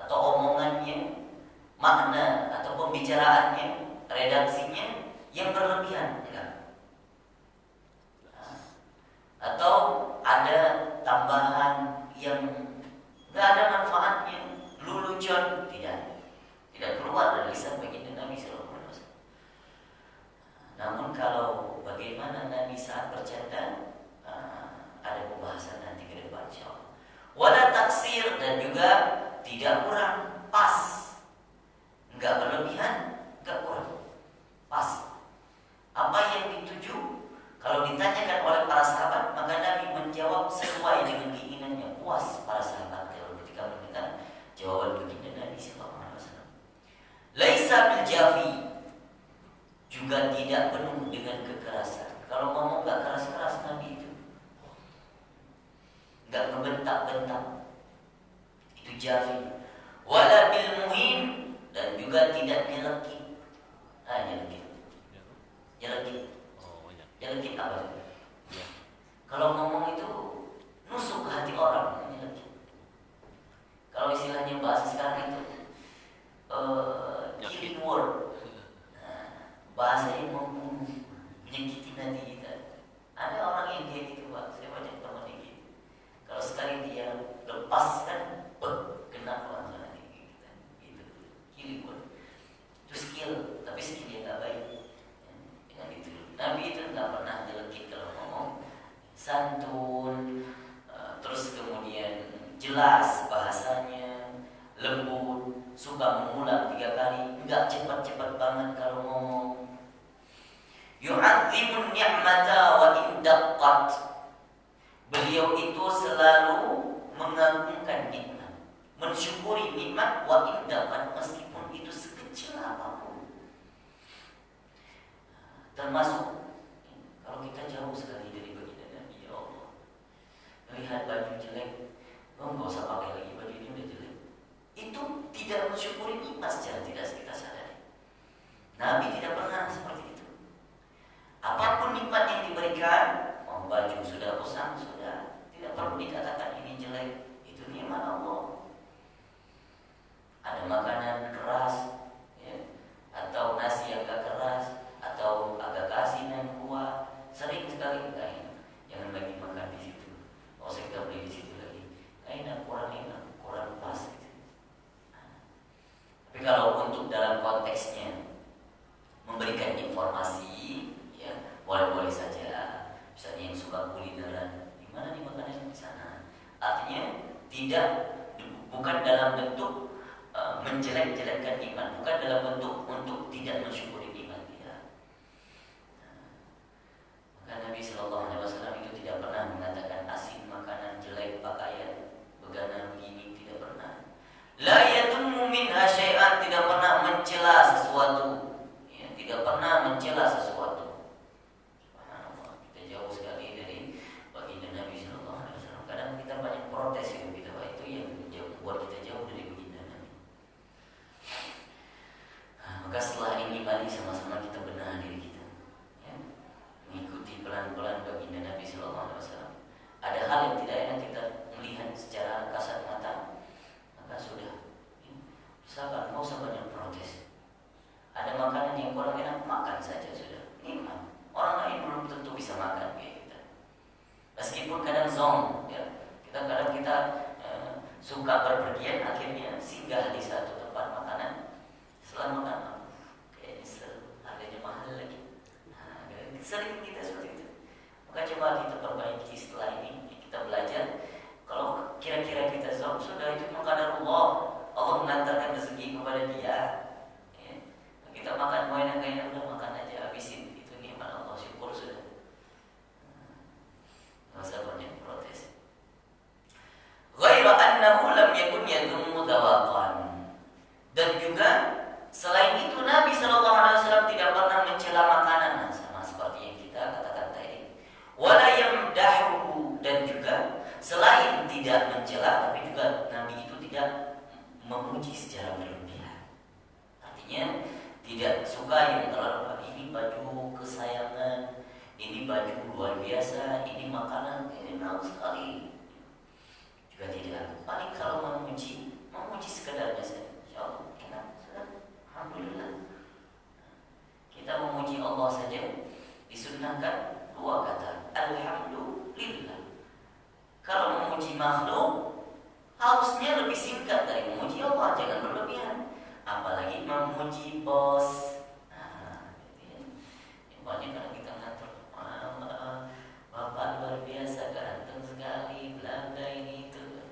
atau omongannya, makna atau pembicaraannya, redaksinya yang berlebihan, enggak. Atau ada tambahan yang enggak ada manfaatnya, lelucon, tidak keluar dari lisan baginda Nabi SAW. Namun kalau bagaimana Nabi saat bercanda, ada pembahasan nanti ke depan insyaallah. Wala taksir, dan juga tidak kurang, pas. Enggak berlebihan, enggak kurang. Pas. Apa yang dituju? Kalau ditanyakan oleh para sahabat, maka Nabi menjawab sesuai dengan keinginannya. Puas para sahabat kalau ketika mendengar jawaban baginda Nabi sallallahu alaihi wasallam. Laisa bil jafi, juga tidak penuh dengan kekerasan. Kalau ngomong enggak keras-keras Nabi itu. Enggak ngebentak-bentak, itu jafi. Wala bil muhin, dan juga tidak nyelekit. Nyelekit. Nyelekit apa itu? Kalau ngomong itu nusuk ke hati orang, nyelekit. Kalau istilahnya bahasa sekarang itu killing word. Bahasa yang membunuh, menyakitin hati kita. Ada orang yang dia gitu, Pak. Saya banyak teman yang gitu. Kalau sekali dia lepaskan, kena langsung hati kita. Gitu. Killing. Itu skill, tapi skill yang tak baik. Dengan itu, Nabi itu tak pernah nyelekit kalau ngomong. Santun, terus kemudian jelas bahasanya, lembut, suka mengulang 3 kali, enggak cepat-cepat banget kalau ngomong. Yu'adzimun ni'mata wa indaqqat. Beliau itu selalu mengagungkan nikmat, mensyukuri nikmat wa indaqqat, meskipun itu sekecil apapun. Termasuk kalau kita jauh sekali dari baginda Nabi, ya Allah, melihat baju jelek, enggak usah pakai lagi, baju ini udah jelek. Itu tidak mensyukuri nikmat secara tidak kita sadari. Nabi tidak pernah seperti itu. Apapun nikmat yang diberikan, mau baju sudah usang, sudah tidak perlu dikatakan ini jelek, itu nikmat Allah. Ada makanan keras, ya, atau nasi agak keras, atau agak asinan kuah, sering sekali enggak enak. Jangan lagi makan di situ. Oh, saya enggak beli di situ lagi. Enak, kurang pas. Gitu. Tapi kalau untuk dalam konteksnya memberikan informasi, ya boleh-boleh saja. Misalnya yang suka kulineran, di mana nih makanan di sana? Artinya tidak, bukan dalam bentuk menjelek-jelekkan iman, bukan dalam bentuk untuk tidak mensyukuri iman dia. Maka Nabi Shallallahu Alaihi Wasallam itu tidak pernah mengatakan asin makanan, jelek pakaian, begana begini, tidak pernah. La yadummu minha syai'an, tidak pernah mencela sesuatu, ya, tidak pernah mencela sesuatu. Subhanallah, kita jauh sekali dari baginda Nabi Sallallahu Alaihi Wasallam. Kadang kita banyak protes hidup kita, itu yang membuat kita jauh dari baginda Nabi. Maka setelah ini mari sama-sama kita benahi diri kita, ya, mengikuti pelan-pelan baginda makanan enak sekali. Juga tidak. Paling kalau memuji sekedarnya saja. Insyaallah enak sudah. Alhamdulillah. Kita memuji Allah saja disunnahkan 2 kata. Alhamdulillah. Kalau memuji makhluk harusnya lebih singkat dari memuji Allah, jangan berlebihan. Apalagi memuji bos. Banyak kan kita ngatur, Bapak luar biasa, ganteng sekali, bla ini itu,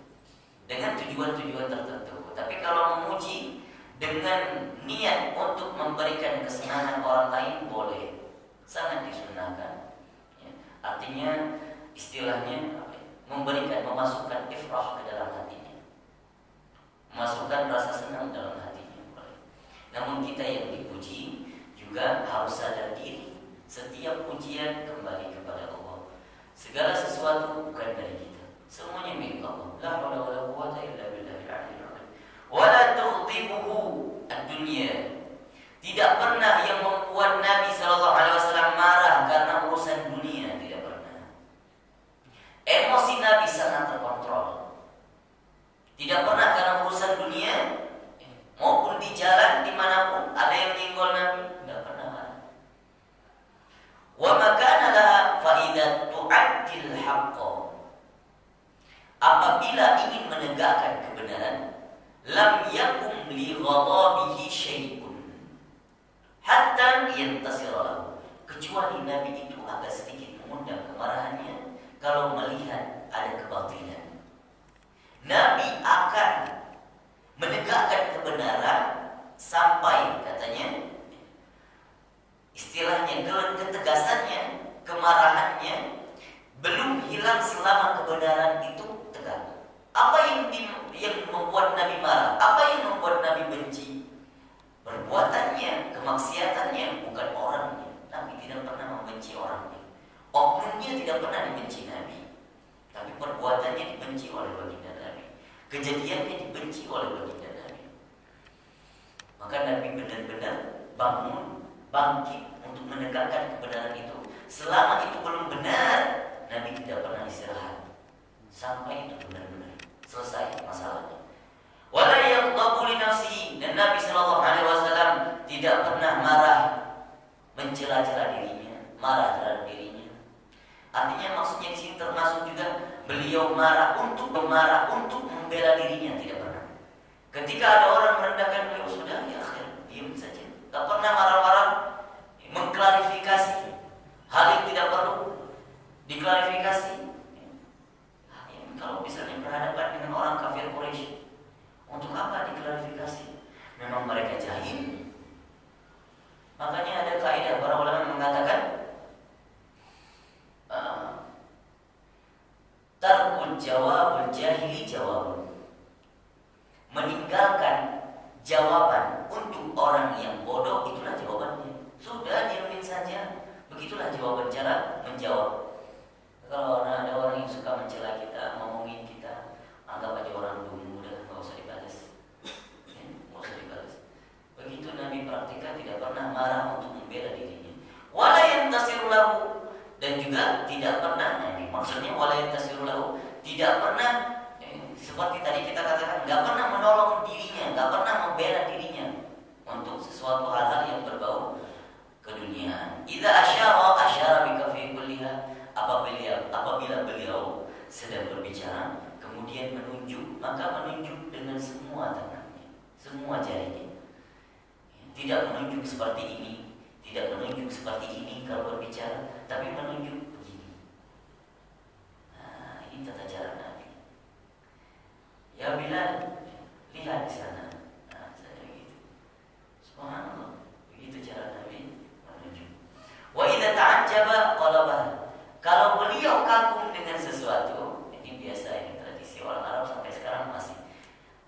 dengan tujuan-tujuan tertentu. Tapi kalau memuji dengan niat untuk memberikan kesenangan orang lain boleh, sangat disunahkan. Ya. Artinya istilahnya memberikan, memasukkan ifrah ke dalam hatinya, memasukkan rasa senang dalam hatinya boleh. Namun kita yang dipuji juga harus sadar diri. Setiap pujian kembali kepada Allah. Segala sesuatu bukan dari kita, semuanya milik Allah. La haula wala quwwata illa billahil aliyyil azim. Wala tughdibuhu ad-dunya. Tidak pernah yang membuat Nabi sallallahu alaihi wasallam marah karena urusan dunia, tidak pernah. Emosi Nabi sangat terkontrol. Tidak pernah karena urusan dunia, maupun di jalan dimanapun ada yang nyenggol Nabi, tidak pernah marah. Wa makana laha fa idza tu'addil haqqa. Apabila ingin menegakkan kebenaran, lam yakum li ghadabihi syai'un hatta yantasira lahu. Kecuali Nabi itu agak sedikit mengundang kemarahannya kalau melihat ada kebatilan. Nabi akan menegakkan kebenaran sampai, katanya, istilahnya ketegasannya, kemarahannya belum hilang selama kebenaran itu tegak. Apa yang membuat Nabi marah? Apa yang membuat Nabi benci? Perbuatannya, kemaksiatannya, bukan orangnya. Nabi tidak pernah membenci orangnya. Oknumnya tidak pernah dibenci Nabi, tapi perbuatannya dibenci oleh baginda Nabi. Kejadiannya dibenci oleh baginda Nabi. Maka Nabi benar-benar bangkit untuk menegakkan kebenaran itu. Selama itu belum benar, Nabi tidak pernah istirahat sampai itu benar-benar selesai masalahnya. Wala yaghdabu li nafsihi, dan Nabi sallallahu alaihi wasallam tidak pernah marah mencela-cela dirinya, marah terhadap dirinya. Artinya maksudnya di sini termasuk juga beliau marah untuk membela dirinya, tidak pernah. Ketika ada orang merendahkan beliau, sudah ya akhir, diam saja. Tak pernah marah-marah, mengklarifikasi hal yang tidak perlu diklarifikasi. Kalau misalnya berhadapan dengan orang kafir Quraisy, untuk apa diklarifikasi? Memang mereka jahil. Makanya ada kaidah para ulama mengatakan tarkul jawabul jahili jawabun. Meninggalkan jawaban untuk orang yang bodoh, itulah jawabannya. Sudah, diamin saja. Begitulah jawaban, cara menjawab. Kalau ada orang yang suka mencela kita, ngomongin kita, anggap aja orang dungu, udah nggak usah dibalas. Nggak usah dibalas. Begitu Nabi praktikkan, tidak pernah marah untuk membela dirinya. Wala yantasiru lahu, dan juga tidak pernah, maksudnya wala yantasiru lahu, tidak pernah seperti tadi kita katakan, nggak pernah menolong dirinya, nggak pernah membela dirinya untuk sesuatu hal-hal yang berbau keduniaan. Idza asyara bi kafi kulliha, apabila beliau sedang berbicara kemudian menunjuk, maka menunjuk dengan semua tangannya, semua jarinya. Tidak menunjuk seperti ini, tidak menunjuk seperti ini kalau berbicara, tapi menunjuk begini. Nah, ini tata cara Nabi. Ya Bilal, lihat di sana. Nah, saya begitu. Subhanallah, begitu cara Nabi menunjuk. Wa idza ta'ajjaba qalabah. Kalau beliau kagum dengan sesuatu, ini biasa, ini tradisi orang Arab sampai sekarang masih.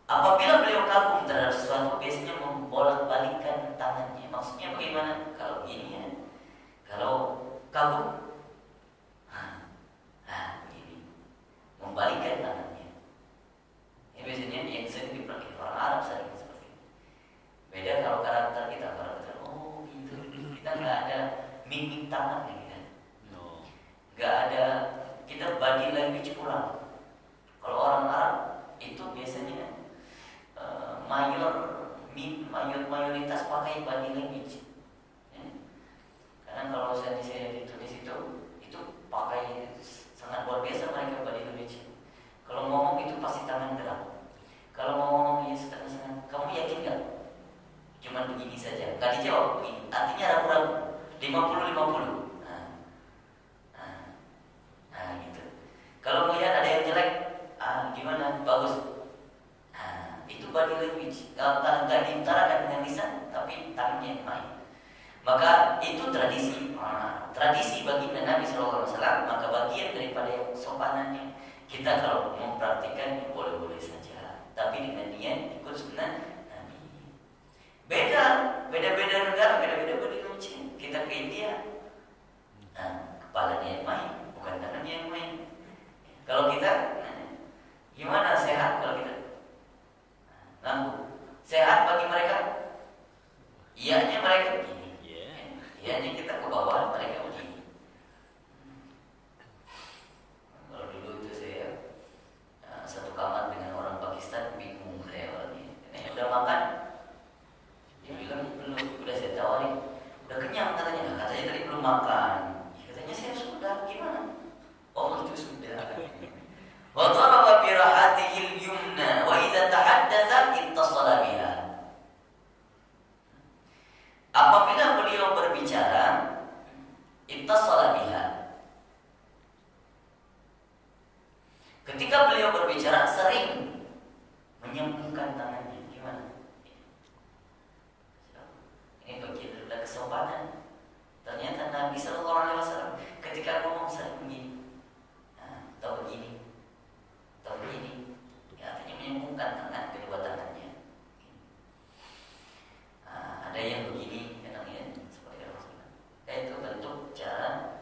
Apabila beliau kagum terhadap sesuatu, biasanya membolak-balikkan tangannya. Maksudnya bagaimana? Kalau begini ya, kalau kagum, begini, membalikkan tangannya. Ini biasanya yang sering dipakai orang Arab sering seperti ini. Beda kalau karakter kita, gitu. Kita nggak ada mimik tangan kita. Nggak ada, kesopanannya. Kita kalau mempraktikkan boleh-boleh saja, tapi dengan niat ikut sunnah Nabi. Beda-beda negara, beda-beda body language. Kita ke India, kepalanya yang main, bukan tangannya yang main. Kalau kita, gimana sehat kalau kita? Sehat bagi mereka? Iyanya mereka begini. Iyanya kita ke bawah, mereka begini. Kalau dulu itu saya satu kamar dengan orang Pakistan, bingung saya orangnya. Udah makan? Dia bilang belum. Udah saya tawarin, udah kenyang katanya. Katanya tadi belum makan. Katanya saya sudah. Gimana? Oh itu sudah. Wa daraba bi rahatihi al-yumna wa idza tahaddatsa ittasala biha. Apabila beliau berbicara, ittasala biha. Ketika beliau berbicara sering menyambungkan tangannya. Gimana? Ini bagian dari kesopanan. Ternyata Nabi Sallallahu Alaihi Wasallam ketika ngomong sering begini, atau begini, atau begini, ya, artinya menyambungkan tangan kedua tangannya. Ada yang begini, kadang-kadang seperti Rasulullah. Itu bentuk cara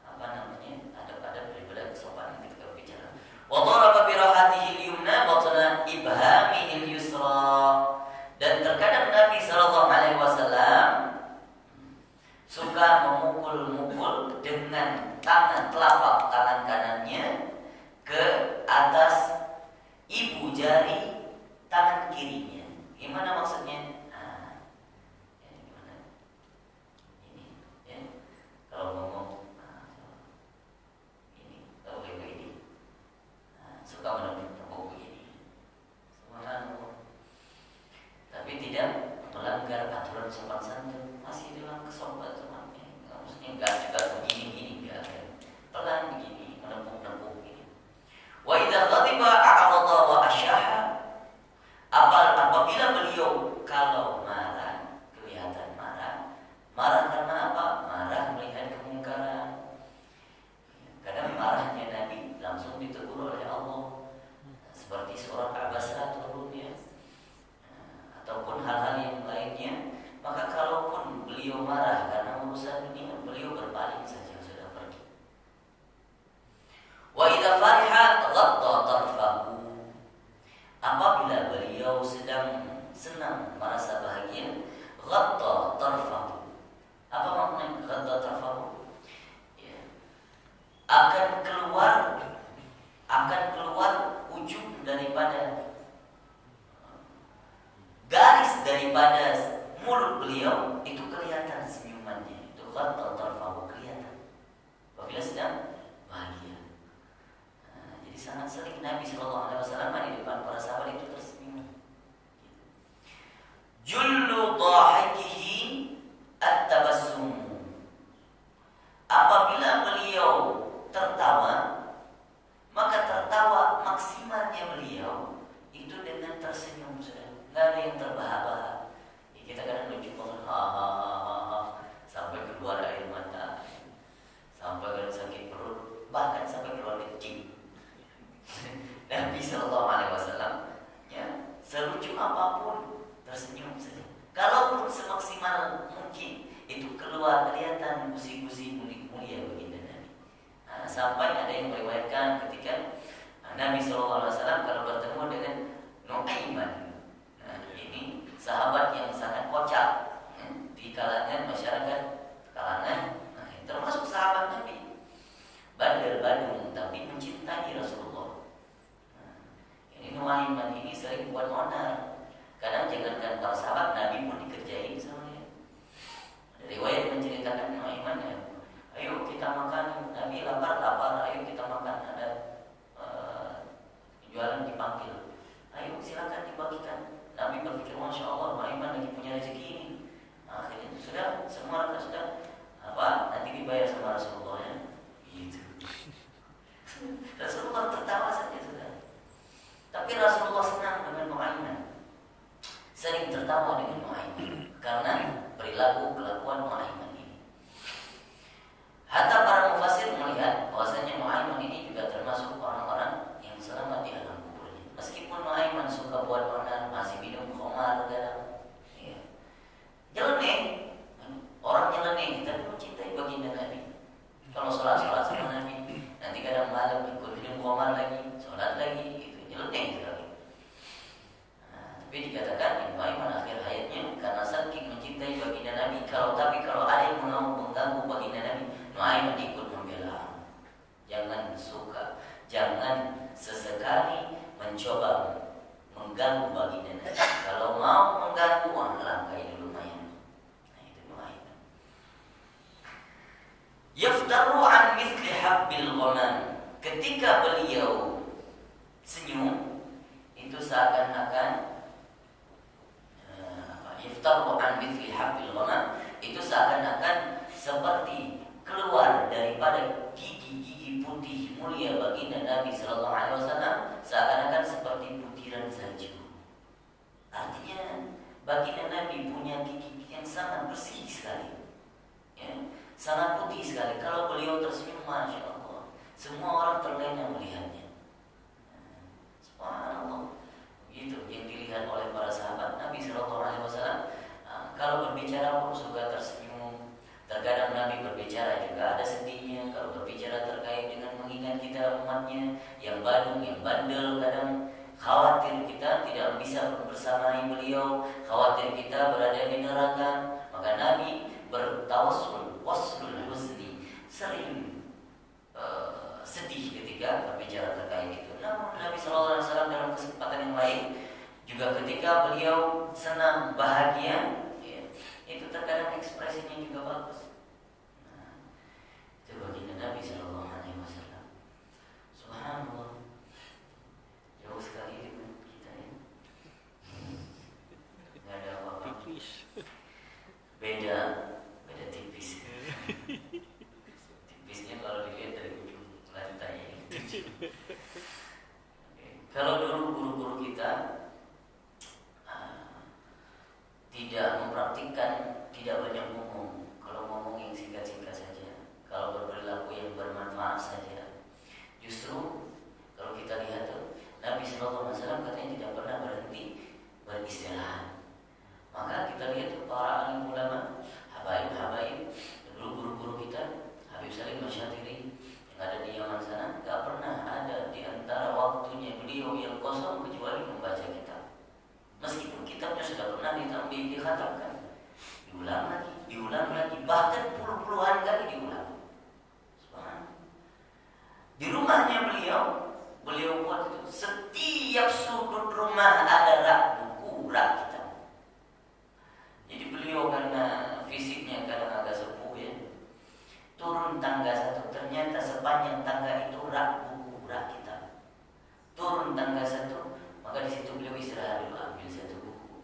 adab-adab daripada kesopanan ketika berbicara. Wa daraba bi rahatihi al-yumna batna ibhamihi al-yusra. Dan terkadang Nabi Sallallahu Alaihi Wasallam suka memukul-mukul dengan telapak tangan kanannya ke atas ibu jari tangan kirinya. Gimana maksudnya? Gimana? Ini, ya. Kalau ngomong ini, kalau begini, suka menepuk begini. Subhanallah. Tapi tidak melanggar aturan sopan santun, masih dalam kesopanan. Maksudnya enggak juga begini-gini, enggak. Pelan begini, menepuk-nepuk begini. Wa idza ghadiba a'rada wa asyaha. Apabila beliau kalau marah, kelihatan marah. Marah karena apa? Marah melihat kemungkaran. Kadang marahnya Nabi langsung ditegur oleh Allah. Seperti surah Al-Basrah turunnya. Ataupun hal-hal yang lainnya. Maka kalaupun beliau marah karena urusan dunia, beliau berpaling saja, sudah pergi. Wa idza fariha ghadda tarfahu. Apabila beliau sedang senang, merasa bahagia, ghadda tarfahu. Apa makna ghadda tarfahu? Ya. Akan keluar ujung daripada garis daripada mulut beliau itu kelihatan senyumannya. Itu ghadda tarfahu, kelihatan apabila sedang bahagia. Jadi sangat sering Nabi Sallallahu Alaihi Wasallam di depan para sahabat itu tersenyum. Jullu dhahikihi at-tabassum. Apabila beliau tertawa, maka tertawa maksimalnya beliau itu dengan tersenyum sudah. Nggak ada yang terbahak-bahak. Kita kadang lucu banget, sampai keluar air mata, sampai kadang sakit perut, bahkan sampai keluar kencing. Nabi Sallallahu Alaihi Wasallam, ya, selucu apapun tersenyum saja. Kalaupun semaksimal mungkin itu keluar kelihatan gusi-gusi mulia begitu Nabi. Sampai ada yang meriwayatkan ketika Nabi Sallallahu Alaihi Wasallam kalau bertemu dengan Nuaiman. Ini sahabat yang sangat kocak di kalangan masyarakat termasuk sahabat Nabi, bandel-bandung tapi mencintai Rasulullah. Ini Nuaiman ini sering buat onar. Kadang jangankan para sahabat, Nabi pun dikerjain sama dia. Ada riwayat menceritakan Nuaiman, ayo kita makan, Nabi lapar, ayo kita makan. Ada malam ikut minum khamar lagi, sholat lagi, itu nyeleneh sekali. Tapi dikatakan Ibnu Aiman akhir hayatnya karena saking mencintai baginda Nabi, kalau ada yang mau mengganggu baginda Nabi, Ibnu Aiman ikut membela. Jangan suka, jangan sesekali mencoba mengganggu baginda Nabi. Kalau mau mengganggu, langkai dulu lumayan. Nah, itu Ibnu Aiman. Yaftaru an mithli habbil ghamam. Ketika beliau senyum, itu seakan-akan yaftaru an mithli habbil ghamam, itu seakan-akan seperti keluar daripada gigi-gigi putih mulia baginda Nabi sallallahu alaihi wasallam, seakan-akan seperti butiran salju. Artinya baginda Nabi punya gigi yang sangat bersih sekali, ya, sangat putih sekali. Kalau beliau tersenyum, masya Allah, semua orang terlena melihatnya. Subhanallah. Itu yang dilihat oleh para sahabat Nabi sallallahu alaihi wasallam. Kalau berbicara pun suka tersenyum. Terkadang Nabi berbicara juga ada sedihnya. Kalau berbicara terkait dengan mengingat kita umatnya yang badung, yang bandel, kadang khawatir kita tidak bisa bersamai beliau, khawatir kita berada di neraka. Maka Nabi bertawassul, waslul husni, sering sedih ketika berbicara terkait itu. Namun Nabi SAW dalam kesempatan yang lain juga ketika beliau senang, bahagia, ya, itu terkadang ekspresinya juga bagus. Nah, itu baginda Nabi SAW. Subhanallah, jauh sekali dengan kita ya. Nggak ada apa-apa. Beda tipis. Tipisnya kalau dilihat dari ujung lantai. Kalau dulu guru-guru kita tidak mempraktikkan, tidak banyak ngomong. Kalau ngomong yang singkat-singkat saja, kalau berperilaku yang bermanfaat saja. Justru kalau kita lihat tuh, Nabi Sallallahu Alaihi Wasallam katanya tidak pernah berhenti beristirahat. Maka kita lihat tuh para alim ulama, habaib, dulu guru-guru kita, Habib Salim Masyatiri yang ada di Yaman sana, gak pernah ada di antara waktunya beliau yang kosong kecuali membaca kitab. Meskipun kitabnya sudah pernah dikhatamkan, diulang lagi, bahkan puluh-puluhan kali diulang. Subhanallah. Di rumahnya beliau buat itu, setiap sudut rumah ada rak buku, rak kitab. Jadi beliau karena fisiknya kadang agak sepuh ya, turun tangga satu, ternyata sepanjang tangga itu rak buku, rak kitab. Turun tangga satu, maka di situ beliau istirahat dulu, ambil satu buku.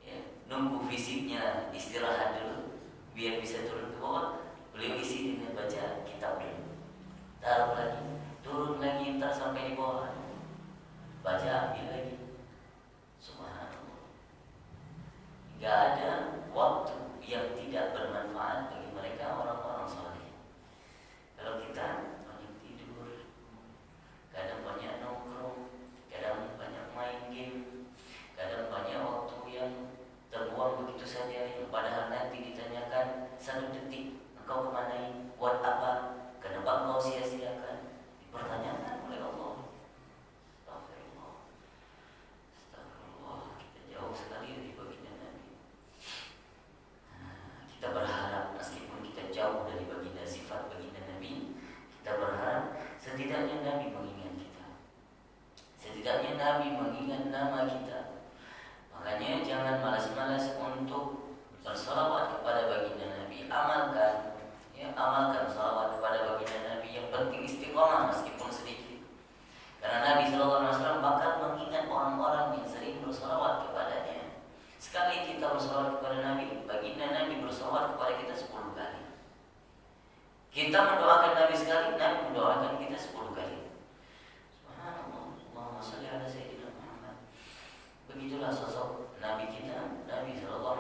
Ya, nunggu fisiknya istirahat dulu, biar bisa turun ke bawah. Beliau isi dengan baca kitab dulu. Taruh lagi, turun lagi, ntar sampai di bawah, baca, ambil lagi. Subhanallah. Gak ada waktu yang tidak bermanfaat bagi mereka orang-orang soleh. Kalau kita banyak tidur, kadang banyak nongkrong, kadang banyak main game, kadang banyak waktu yang terbuang begitu saja, yang padahal nanti ditanyakan 1 detik engkau kemana, buat apa, kenapa engkau sia-siakan, dipertanyakan oleh Allah. Astagfirullah, kita jauh sekali dari baginda Nabi. Kita berharap meskipun kita jauh dari baginda, sifat baginda Nabi, kita berharap setidaknya Nabi mengingat kita, setidaknya Nabi mengingat nama kita. Makanya jangan malas-malas untuk bersalawat kepada baginda Nabi. Amalkan salawat kepada baginda Nabi. Yang penting istiqomah meskipun sedikit. Karena Nabi SAW bakal mengingat orang-orang yang sering bersalawat kepadanya. Sekali kita bersalawat kepada Nabi, baginda Nabi bersalawat kepada kita 10 kali. Kita mendoakan Nabi sekali, Nabi mendoakan kita 10 kali. Subhanallah, Allahumma shalli ala Sayyidina Muhammad. Begitulah sosok Nabi kita, Nabi SAW,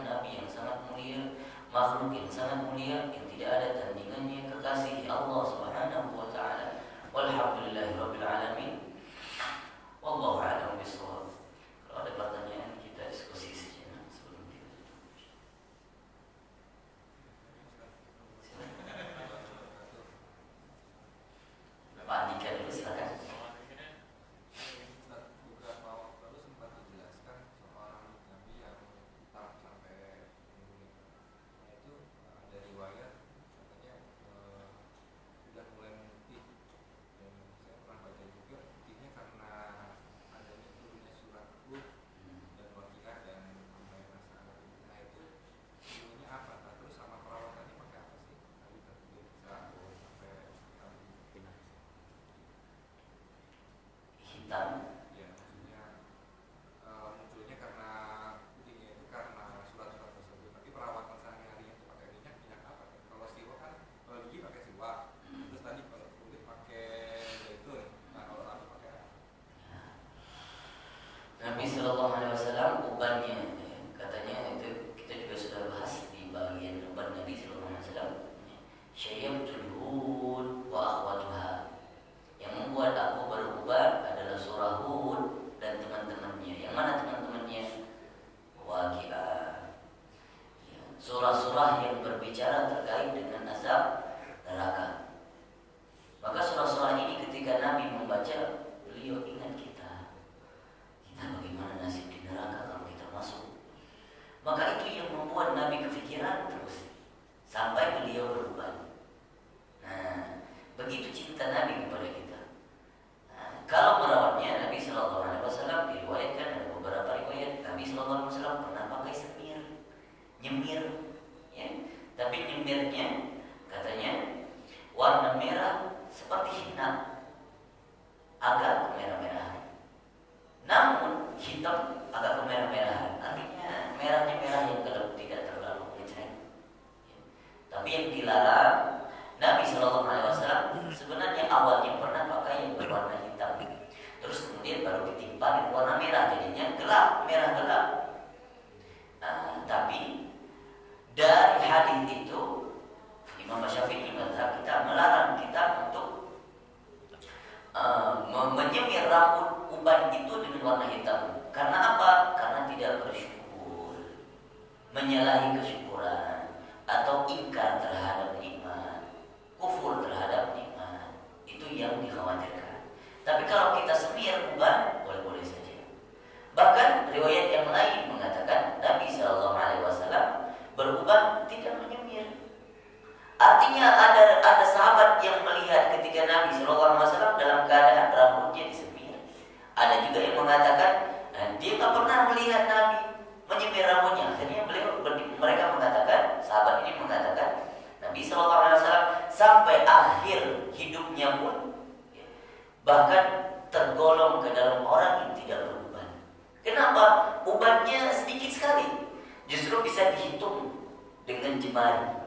Nabi yang sangat mulia, makhluk yang sangat mulia, yang tidak ada tandingannya, kekasih Allah Subhanahu wa ta'ala. Walhamdulillahirabbil alamin. Wallahu a'lam bishawab. Kalau ada pertanyaan kita diskusi sejenak sebelum kita tutup. cinta Nabi kepada kita. Nah, kalau merawatnya Nabi Shallallahu Alaihi Wasallam diriwayatkan ada beberapa riwayat Nabi Shallallahu Alaihi Wasallam pernah pakai semir, nyemir, ya. Tapi nyemirnya katanya warna merah seperti henna, agak kemerah-merahan. Namun hitam agak kemerah-merahan, artinya merahnya merah yang tidak terlalu ngecreng. Ya. Tapi yang dilarang Nabi Shallallahu Alaihi Wasallam sebenarnya awalnya pernah pakai yang berwarna hitam, terus kemudian baru ditimpa warna merah, jadinya gelap, merah gelap. Tapi dari hadis itu Imam Syafi'i mazhab kita melarang kita untuk menyemir rambut uban itu dengan warna hitam. Karena apa? Karena tidak bersyukur, menyalahi kesyukuran, atau ingkar terhadap nikmat, kufur terhadap nikmat. Itu yang dikhawatirkan. Tapi kalau kita semir uban, boleh-boleh saja. Bahkan riwayat yang lain mengatakan Nabi Shallallahu Alaihi Wasallam beruban tidak menyemir. Artinya ada sahabat yang melihat ketika Nabi Shallallahu Alaihi Wasallam dalam keadaan rambutnya disemir. Ada juga yang mengatakan dia nggak pernah melihat Nabi menyemir rambutnya. Akhirnya mereka mengatakan, sahabat ini mengatakan, Nabi Shallallahu Alaihi Wasallam sampai akhir hidupnya pun bahkan tergolong ke dalam orang yang tidak beruban. Kenapa? Ubannya sedikit sekali, justru bisa dihitung dengan jemari.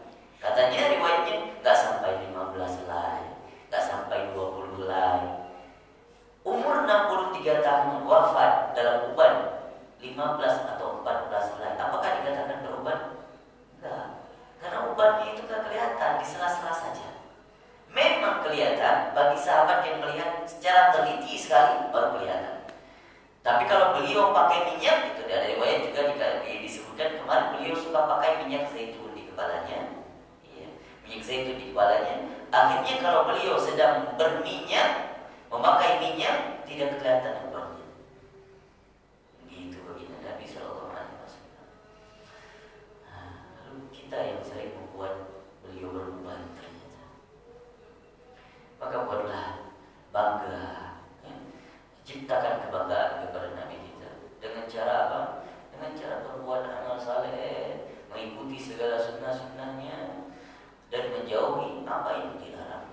Katanya riwayatnya nggak sampai 15 helai, nggak sampai 20 helai. Umur 63 tahun wafat dalam uban 15 atau 14 helai. Apakah dikatakan beruban? Enggak. Karena ubannya itu nggak kelihatan, di sela-sela saja. Memang kelihatan bagi sahabat yang melihat secara teliti sekali baru kelihatan. Tapi kalau beliau pakai minyak, itu ada riwayat juga disebutkan kemarin beliau suka pakai minyak zaitun di kepalanya. Minyak zaitun di kepalanya. Akhirnya kalau beliau sedang berminyak, memakai minyak, tidak kelihatan ubannya. Begitu begini Nabi Shallallahu Alaihi Wasallam. Lalu kita yang sering membuat beliau beruban ternyata. Maka buatlah bangga, ya. Ciptakan kebanggaan kepada Nabi kita. Dengan cara apa? Dengan cara berbuat amal saleh, mengikuti segala sunnah-sunnahnya, dan menjauhi apa yang dilarang.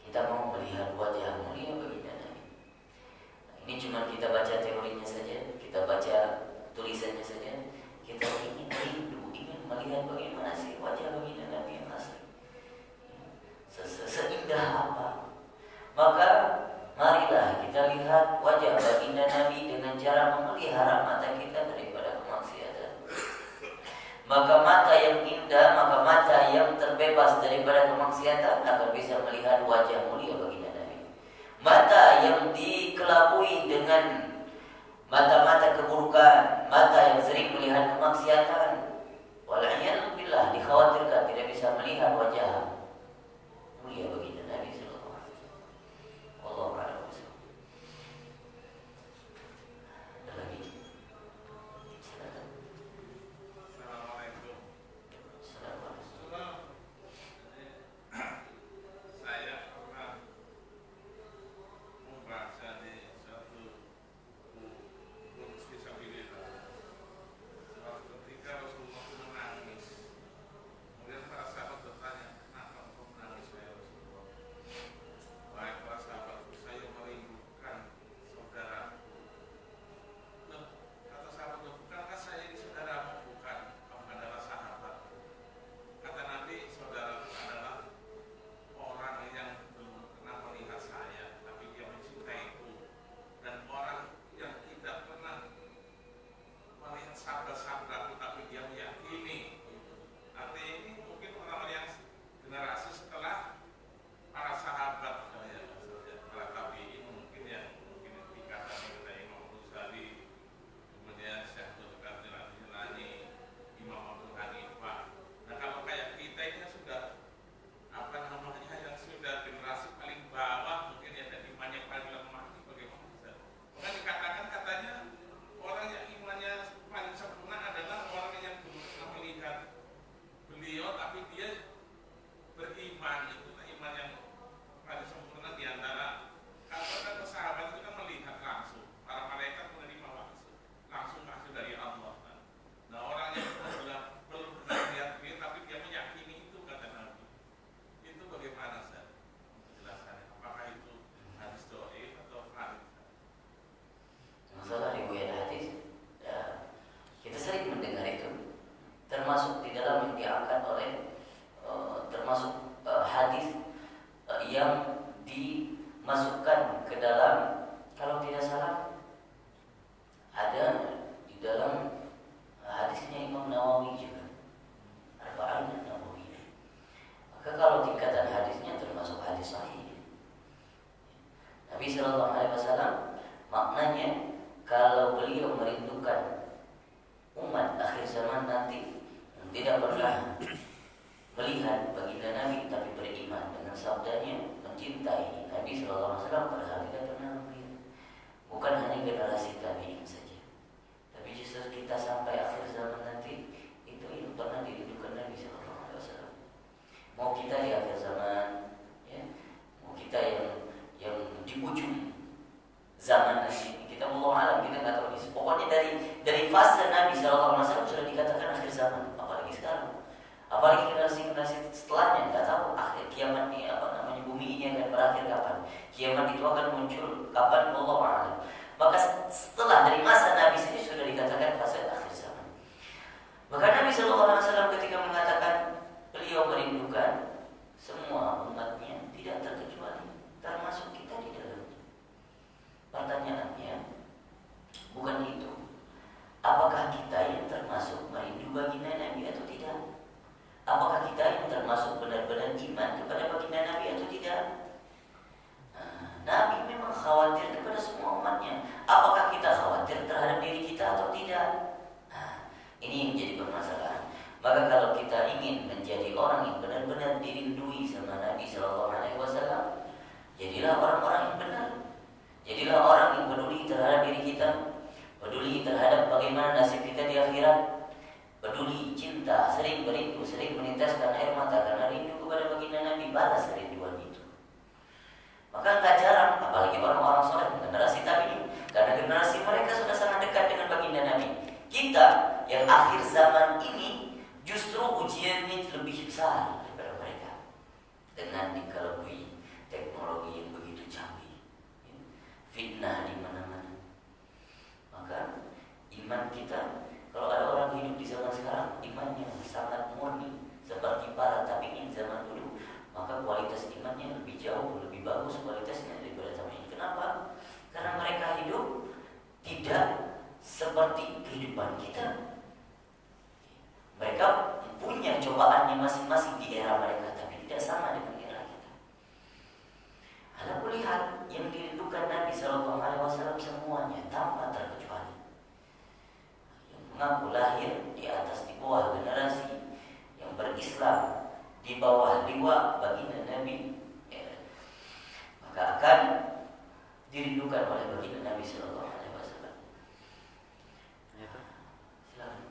Kita mau melihat wajah mulia baginda Nabi. Ini cuma kita baca teorinya saja, kita baca tulisannya saja. Kita ingin rindu, ingin melihat bagaimana sih wajah baginda Nabi yang asli. Seindah apa? Maka marilah kita lihat wajah baginda Nabi dengan cara memelihara mata kita daripada kemaksiatan. Maka mata yang indah, maka mata yang terbebas daripada kemaksiatan akan bisa melihat wajah mulia baginda Nabi. Mata yang dikelabui dengan mata-mata keburukan, mata yang sering melihat kemaksiatan, wal'iyadzubillah, dikhawatirkan tidak bisa melihat wajah mulia baginda Nabi sallallahu alaihi wasallam. Wallahu a'lam bishawab. Ada lagi? Silakan. Saya pernah membaca di suatu buku yang dimasukkan ke dalam, kalau tidak salah ada di dalam hadisnya Imam Nawawi juga, Arba'in Nawawi. Maka kalau tingkatan hadisnya termasuk hadis sahih. Nabi Shallallahu Alaihi Wasallam maknanya kalau beliau merindukan umat akhir zaman nanti yang tidak pernah melihat baginda Nabi tapi beriman dengan sabdanya, mencintai Nabi Shallallahu Alaihi Wasallam, padahal tidak pernah melihat. Bukan hanya generasi tabi'in saja, tapi justru kita sampai akhir zaman nanti itu yang pernah dirindukan Nabi Shallallahu Alaihi Wasallam. Mau kita di akhir zaman, ya, mau kita yang di ujung zaman nanti, kita Allah alam, kita nggak tahu. Pokoknya dari fase Nabi Shallallahu Alaihi Wasallam sudah dikatakan akhir zaman, apalagi sekarang. Apalagi generasi-generasi setelahnya nggak tahu akhir kiamat ini bumi ini akan berakhir kapan, kiamat itu akan muncul kapan, Allah a'lam. Maka setelah dari masa Nabi sendiri sudah dikatakan fase akhir zaman. Maka Nabi Sallallahu Alaihi Wasallam ketika mengatakan beliau merindukan semua umatnya tidak terkecuali, termasuk kita di dalamnya. Pertanyaannya bukan itu, apakah kita yang termasuk merindu baginda Nabi atau tidak? Apakah kita yang termasuk benar-benar iman kepada baginda Nabi atau tidak? Nabi memang khawatir kepada semua umatnya. Apakah kita khawatir terhadap diri kita atau tidak? Ini yang menjadi permasalahan. Maka kalau kita ingin menjadi orang yang benar-benar dirindui sama Nabi Shallallahu Alaihi Wasallam, jadilah orang-orang yang benar. Jadilah orang yang peduli terhadap diri kita, peduli terhadap bagaimana nasib kita di akhirat, peduli, cinta, sering berindu, sering menitaskan air mata karena rindu kepada baginda Nabi, balas kerinduan itu. Maka nggak jarang, apalagi orang-orang soleh generasi tabi'in, karena generasi mereka sudah sangat dekat dengan baginda Nabi. Kita yang akhir zaman ini justru ujiannya lebih besar daripada mereka, dengan dikelabui teknologi yang begitu canggih, fitnah di mana-mana. Maka iman kita, kalau ada orang hidup di zaman sekarang imannya sangat murni seperti para tabi'in zaman dulu, maka kualitas imannya lebih jauh, lebih bagus kualitasnya daripada tabi'in. Kenapa? Karena mereka hidup tidak seperti kehidupan kita. Mereka punya cobaannya masing-masing di era mereka, tapi tidak sama dengan era kita. Ada kulihat yang dirindukan Nabi Sallallahu Alaihi Wasallam semuanya tanpa terkecuali, mengaku lahir di atas, di bawah generasi yang berislam, di bawah liwa baginda Nabi, maka akan dirindukan oleh baginda Nabi Sallallahu Alaihi Wasallam. Silakan.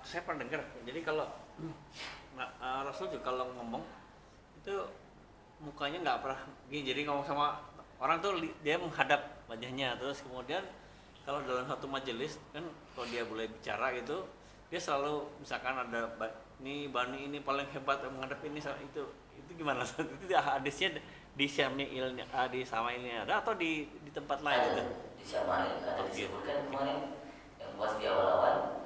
Saya pernah dengar, jadi kalau Rasul juga kalau ngomong itu mukanya nggak pernah gini, jadi ngomong sama orang tuh dia menghadap wajahnya, terus kemudian kalau dalam satu majelis kan kalau dia boleh bicara gitu, dia selalu misalkan ada bani ini paling hebat menghadap ini, itu gimana? Itu hadisnya di Syamilnya, di Samailnya ada atau di tempat lain gitu? Di Syamil ada disebutkan kemarin yang bahas di awal-awal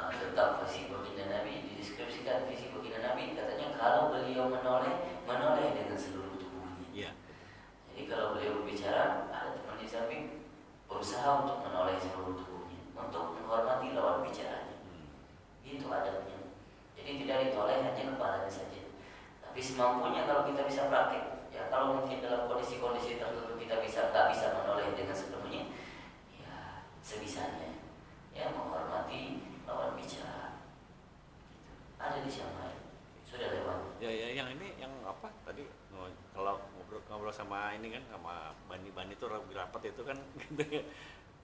tentang visi baginda Nabi, dideskripsikan visi baginda Nabi, katanya kalau beliau menoleh dengan seluruh tubuhnya. Iya. Jadi kalau beliau berbicara, ada teman di samping berusaha untuk menoleh seluruh tubuhnya, untuk menghormati lawan bicaranya. Itu adabnya. Jadi tidak ditoleh hanya kepalanya saja, tapi semampunya kalau kita bisa praktek. Ya kalau mungkin dalam kondisi-kondisi tertentu kita nggak bisa menoleh dengan sepenuhnya, ya sebisanya, ya menghormati lawan bicara. Ada di Syamai, sudah lewat. Ya, yang ini yang apa tadi kalau ngobrol sama ini kan sama bani-bani itu rapat itu kan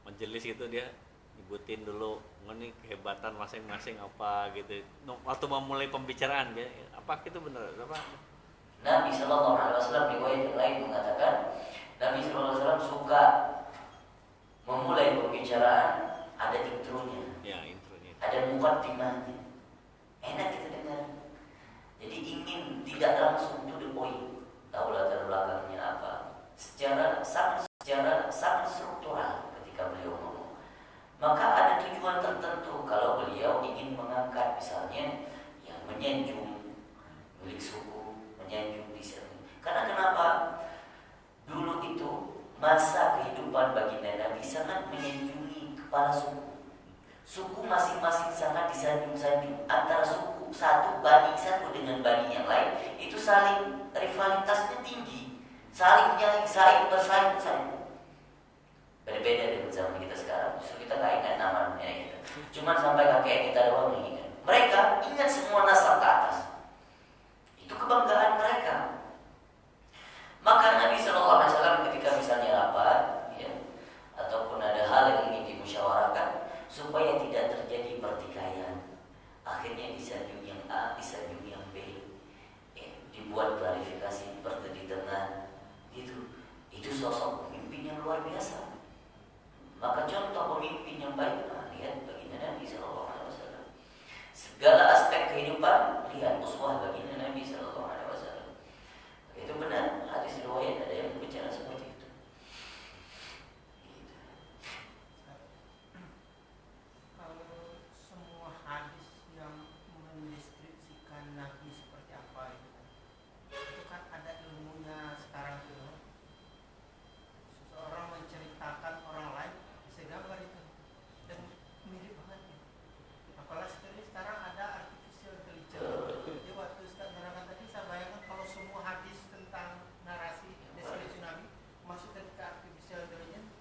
majelis gitu, dia nyebutin dulu ini kehebatan masing-masing apa gitu. Waktu memulai pembicaraan ya, apa itu benar apa? Nabi Sallallahu Alaihi Wasallam riwayat yang lain mengatakan Nabi Sallallahu Alaihi Wasallam suka memulai pembicaraan ada intronya. Ya, intronya. Ada mukaddimahnya. Enak kita dengar. Jadi ingin tidak langsung to the point, tahu latar belakangnya apa. Secara sangat struktural ketika beliau ngomong. Maka ada tujuan tertentu kalau beliau ingin mengangkat misalnya yang menyanjung milik suku, menyanjung di masa kehidupan baginda Nabi sangat menyanjungi kepala suku. Suku masing-masing sangat disanjung-sanjung. Antara suku satu dengan bani yang lain itu saling rivalitasnya tinggi, saling menyaling, saling bersaing. Berbeda dengan zaman kita sekarang. Justru kita nggak ingat namanya gitu. Cuman sampai kakek kita doang yang ingat. Mereka ingat semua nasab ke atas. Itu kebanggaan mereka. Maka Nabi SAW ketika misalnya rapat, ya, ataupun ada hal yang ingin dimusyawarahkan, supaya tidak terjadi pertikaian, akhirnya disanjung yang A, disanjung yang B, ya, dibuat klarifikasi seperti di tengah, gitu. Itu sosok pemimpin yang luar biasa. Maka contoh pemimpin yang baik, lihat baginda Nabi SAW. Segala aspek kehidupan, lihat uswah baginda Nabi SAW. Itu benar, hadis riwayat ada yang bicara seperti itu. Kalau semua hadis yang mendeskripsikan Nabi seperti apa itu kan ada ilmunya sekarang itu. Seseorang menceritakan orang lain bisa gambar itu dan mirip banget. Apalagi sekarang ada artificial intelligence. Jadi waktu Ustaz menerangkan tadi saya bayangkan kalau semua hadis tentang narasi deskripsi Nabi masukkan ke artificial intelligence,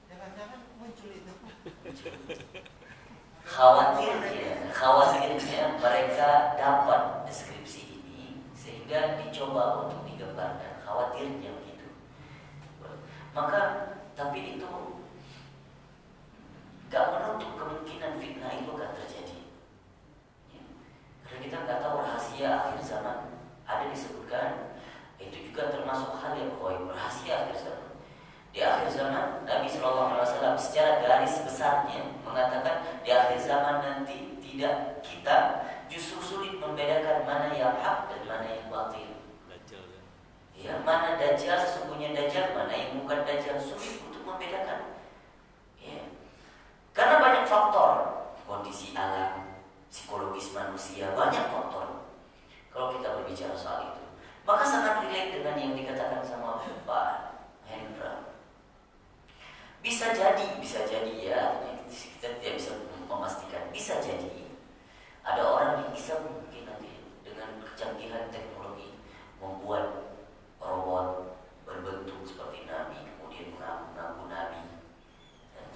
jangan-jangan muncul itu. Khawatirnya mereka dapat deskripsi ini sehingga dicoba untuk digambarkan. Khawatirnya begitu. Maka tapi itu gak menutup kemungkinan fitnah itu akan terjadi. Ya. Karena kita nggak tahu rahasia akhir zaman. Ada disebutkan itu juga termasuk hal yang gaib, rahasia akhir zaman. Di akhir zaman Nabi SAW secara garis besarnya mengatakan di akhir zaman nanti tidak, kita justru sulit membedakan mana yang hak dan mana yang batil. Ya, mana dajjal, sesungguhnya dajjal, mana yang bukan dajjal, sulit untuk membedakan. Ya. Karena banyak faktor, kondisi alam, psikologis manusia, banyak faktor. Kalau kita berbicara soal itu, maka sangat relate dengan yang dikatakan sama Pak Hendra. Bisa jadi ya, kita tidak bisa memastikan. Bisa jadi ada orang yang bisa mungkin nanti dengan kecanggihan teknologi membuat robot berbentuk seperti Nabi, kemudian mengaku Nabi. Dan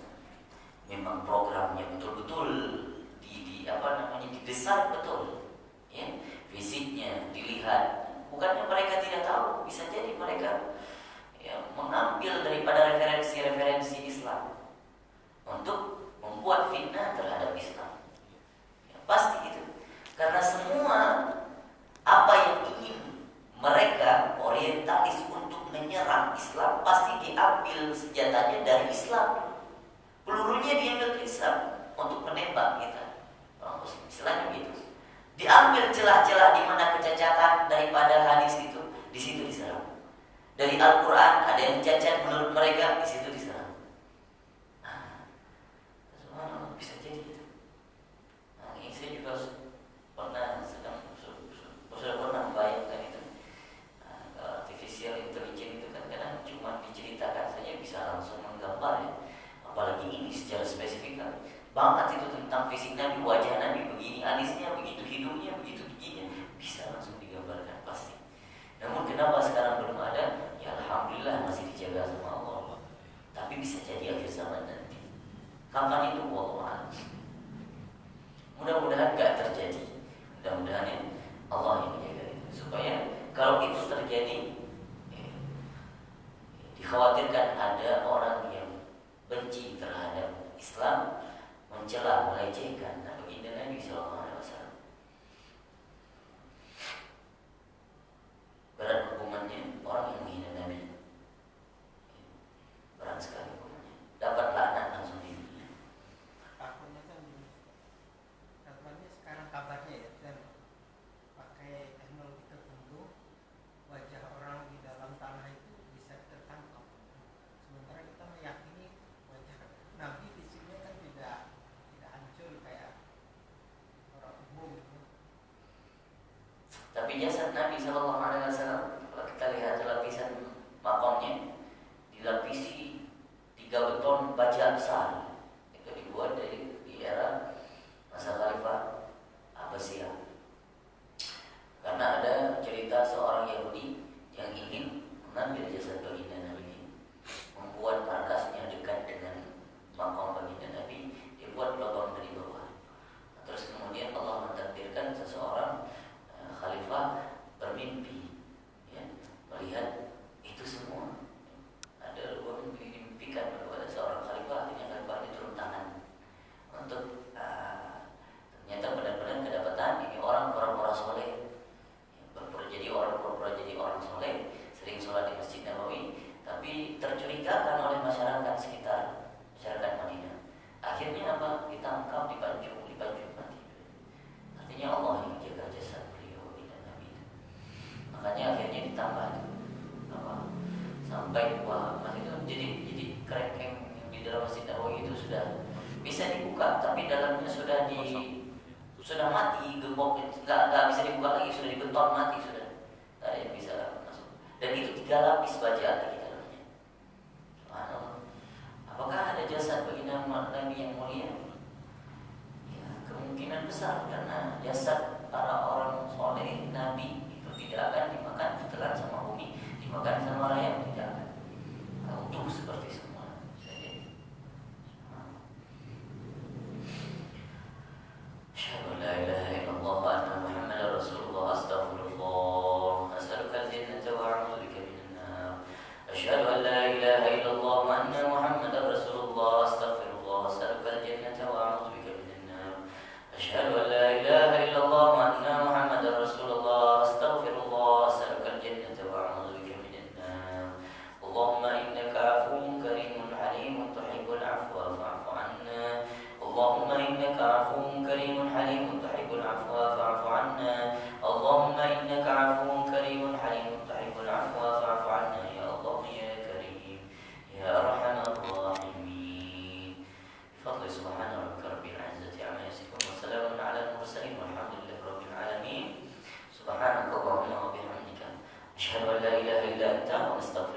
memang programnya betul-betul didesain betul, ya, fisiknya dilihat. Bukannya mereka tidak tahu, bisa jadi mereka mengambil daripada referensi-referensi Islam untuk membuat fitnah terhadap Islam. Pasti itu. Karena semua apa yang ingin mereka orientalis untuk menyerang Islam pasti diambil senjatanya dari Islam. Pelurunya diambil dari Islam untuk menembak kita. Orang Muslim istilahnya gitu. Diambil celah-celah di mana kecacatan daripada hadis itu, di situ diserang. Dari Al-Quran ada yang cacat menurut mereka, di situ diserang. Subhanallah, bisa jadi gitu. Ini saya juga pernah membayangkan itu. Artificial intelligence itu kan kadang cuma diceritakan saja bisa langsung menggambar ya. Apalagi ini secara spesifik kan banget itu tentang fisik Nabi, wajah Nabi begini, alisnya begitu, hidungnya begitu, giginya bisa langsung digambarkan pasti. Namun kenapa sekarang belum ada? Ya alhamdulillah masih dijaga sama Allah. Tapi bisa jadi akhir zaman nanti. Kapan itu? Wallahu. Mudah-mudahan gak terjadi. Mudah-mudahan ya Allah yang menjaga itu. Supaya kalau itu terjadi, dikhawatirkan ada orang yang benci terhadap Islam, mencela, melecehkan baginda Nabi SAW. Berat hukumannya orang yang menghina Nabi. Berat sekali hukumannya. Dapat laknat langsung di dunia. Takutnya kan sekarang kabarnya ya dan pakai teknologi tertentu wajah orang di dalam tanah itu bisa tertangkap. Sementara kita meyakini wajah Nabi fisiknya kan tidak hancur kayak orang umum gitu. Tapi jasad Nabi SAW, kalau kita lihat lapisan makamnya dilapisi besar. Itu dibuat di era masa Khalifah Abbasiyah. Karena ada cerita seorang Yahudi yang ingin mengambil jasad baginda Nabi, membuat markasnya dekat dengan makam baginda Nabi, dia buat lubang dari bawah. Terus kemudian Allah mentakdirkan seseorang khalifah bermimpi, ya, melihat itu semua. Ada lubang dimimpikan kepada seorang khalifah, akhirnya khalifah itu turun tangan untuk ternyata benar-benar kedapatan ini orang pura-pura soleh, jadi orang pura-pura jadi orang soleh, sering sholat di Masjid Nabawi, tapi tercurigakan oleh masyarakat sekitar, masyarakat Madinah. Akhirnya apa? Ditangkap, dipancung mati. Artinya Allah yang jaga jasad beliau dan Nabi. Makanya akhirnya ditambah apa? Sampai masih itu jadi kerangkeng yang di dalam Masjid Nabawi itu sudah bisa dibuka, tapi dalamnya sudah mati, gembok, nggak bisa dibuka lagi, sudah dibeton mati sudah, nggak ada yang bisa masuk. Dan itu 3 lapis baja ada di dalamnya. Subhanallah. Apakah ada jasad bagi Nabi yang mulia? Ya, kemungkinan besar karena jasad para orang soleh Nabi itu tidak akan dimakan ditelan sama bumi, dimakan sama rayap, tidak akan. Utuh seperti semua. Asyhadu an la ilaha illallah wa anna Muhammadar Rasulullah, astaghfirullah, as'aluka al-jannata wa a'udzu bika minan nar. Asyhadu an la ilaha illallah wa anna Muhammadar Rasulullah, astaghfirullah, as'aluka al-jannata wa a'udzu bika minan nar. Asyhadu an la ilaha illallah wa anna Muhammadar Rasulullah, astaghfirullah, as'aluka al-jannata wa a'udzu bika minan nar. Allahumma innaka 'afuwwun karimun halimun tuhibbul 'afwa fa'fu 'anna. اللهم إنك عفو كريم حليم تحب العفو فاعف عنا. اللهم إنك عفو كريم حليم تحب العفو فاعف عنا يا الله يا كريم يا أرحم الراحمين. بفضل سبحان ربك رب العزة عما يصفون وسلام على المرسلين والحمد لله رب العالمين. سبحانك اللهم وبحمدك أشهد أن لا إله إلا أنت ونستغفرك.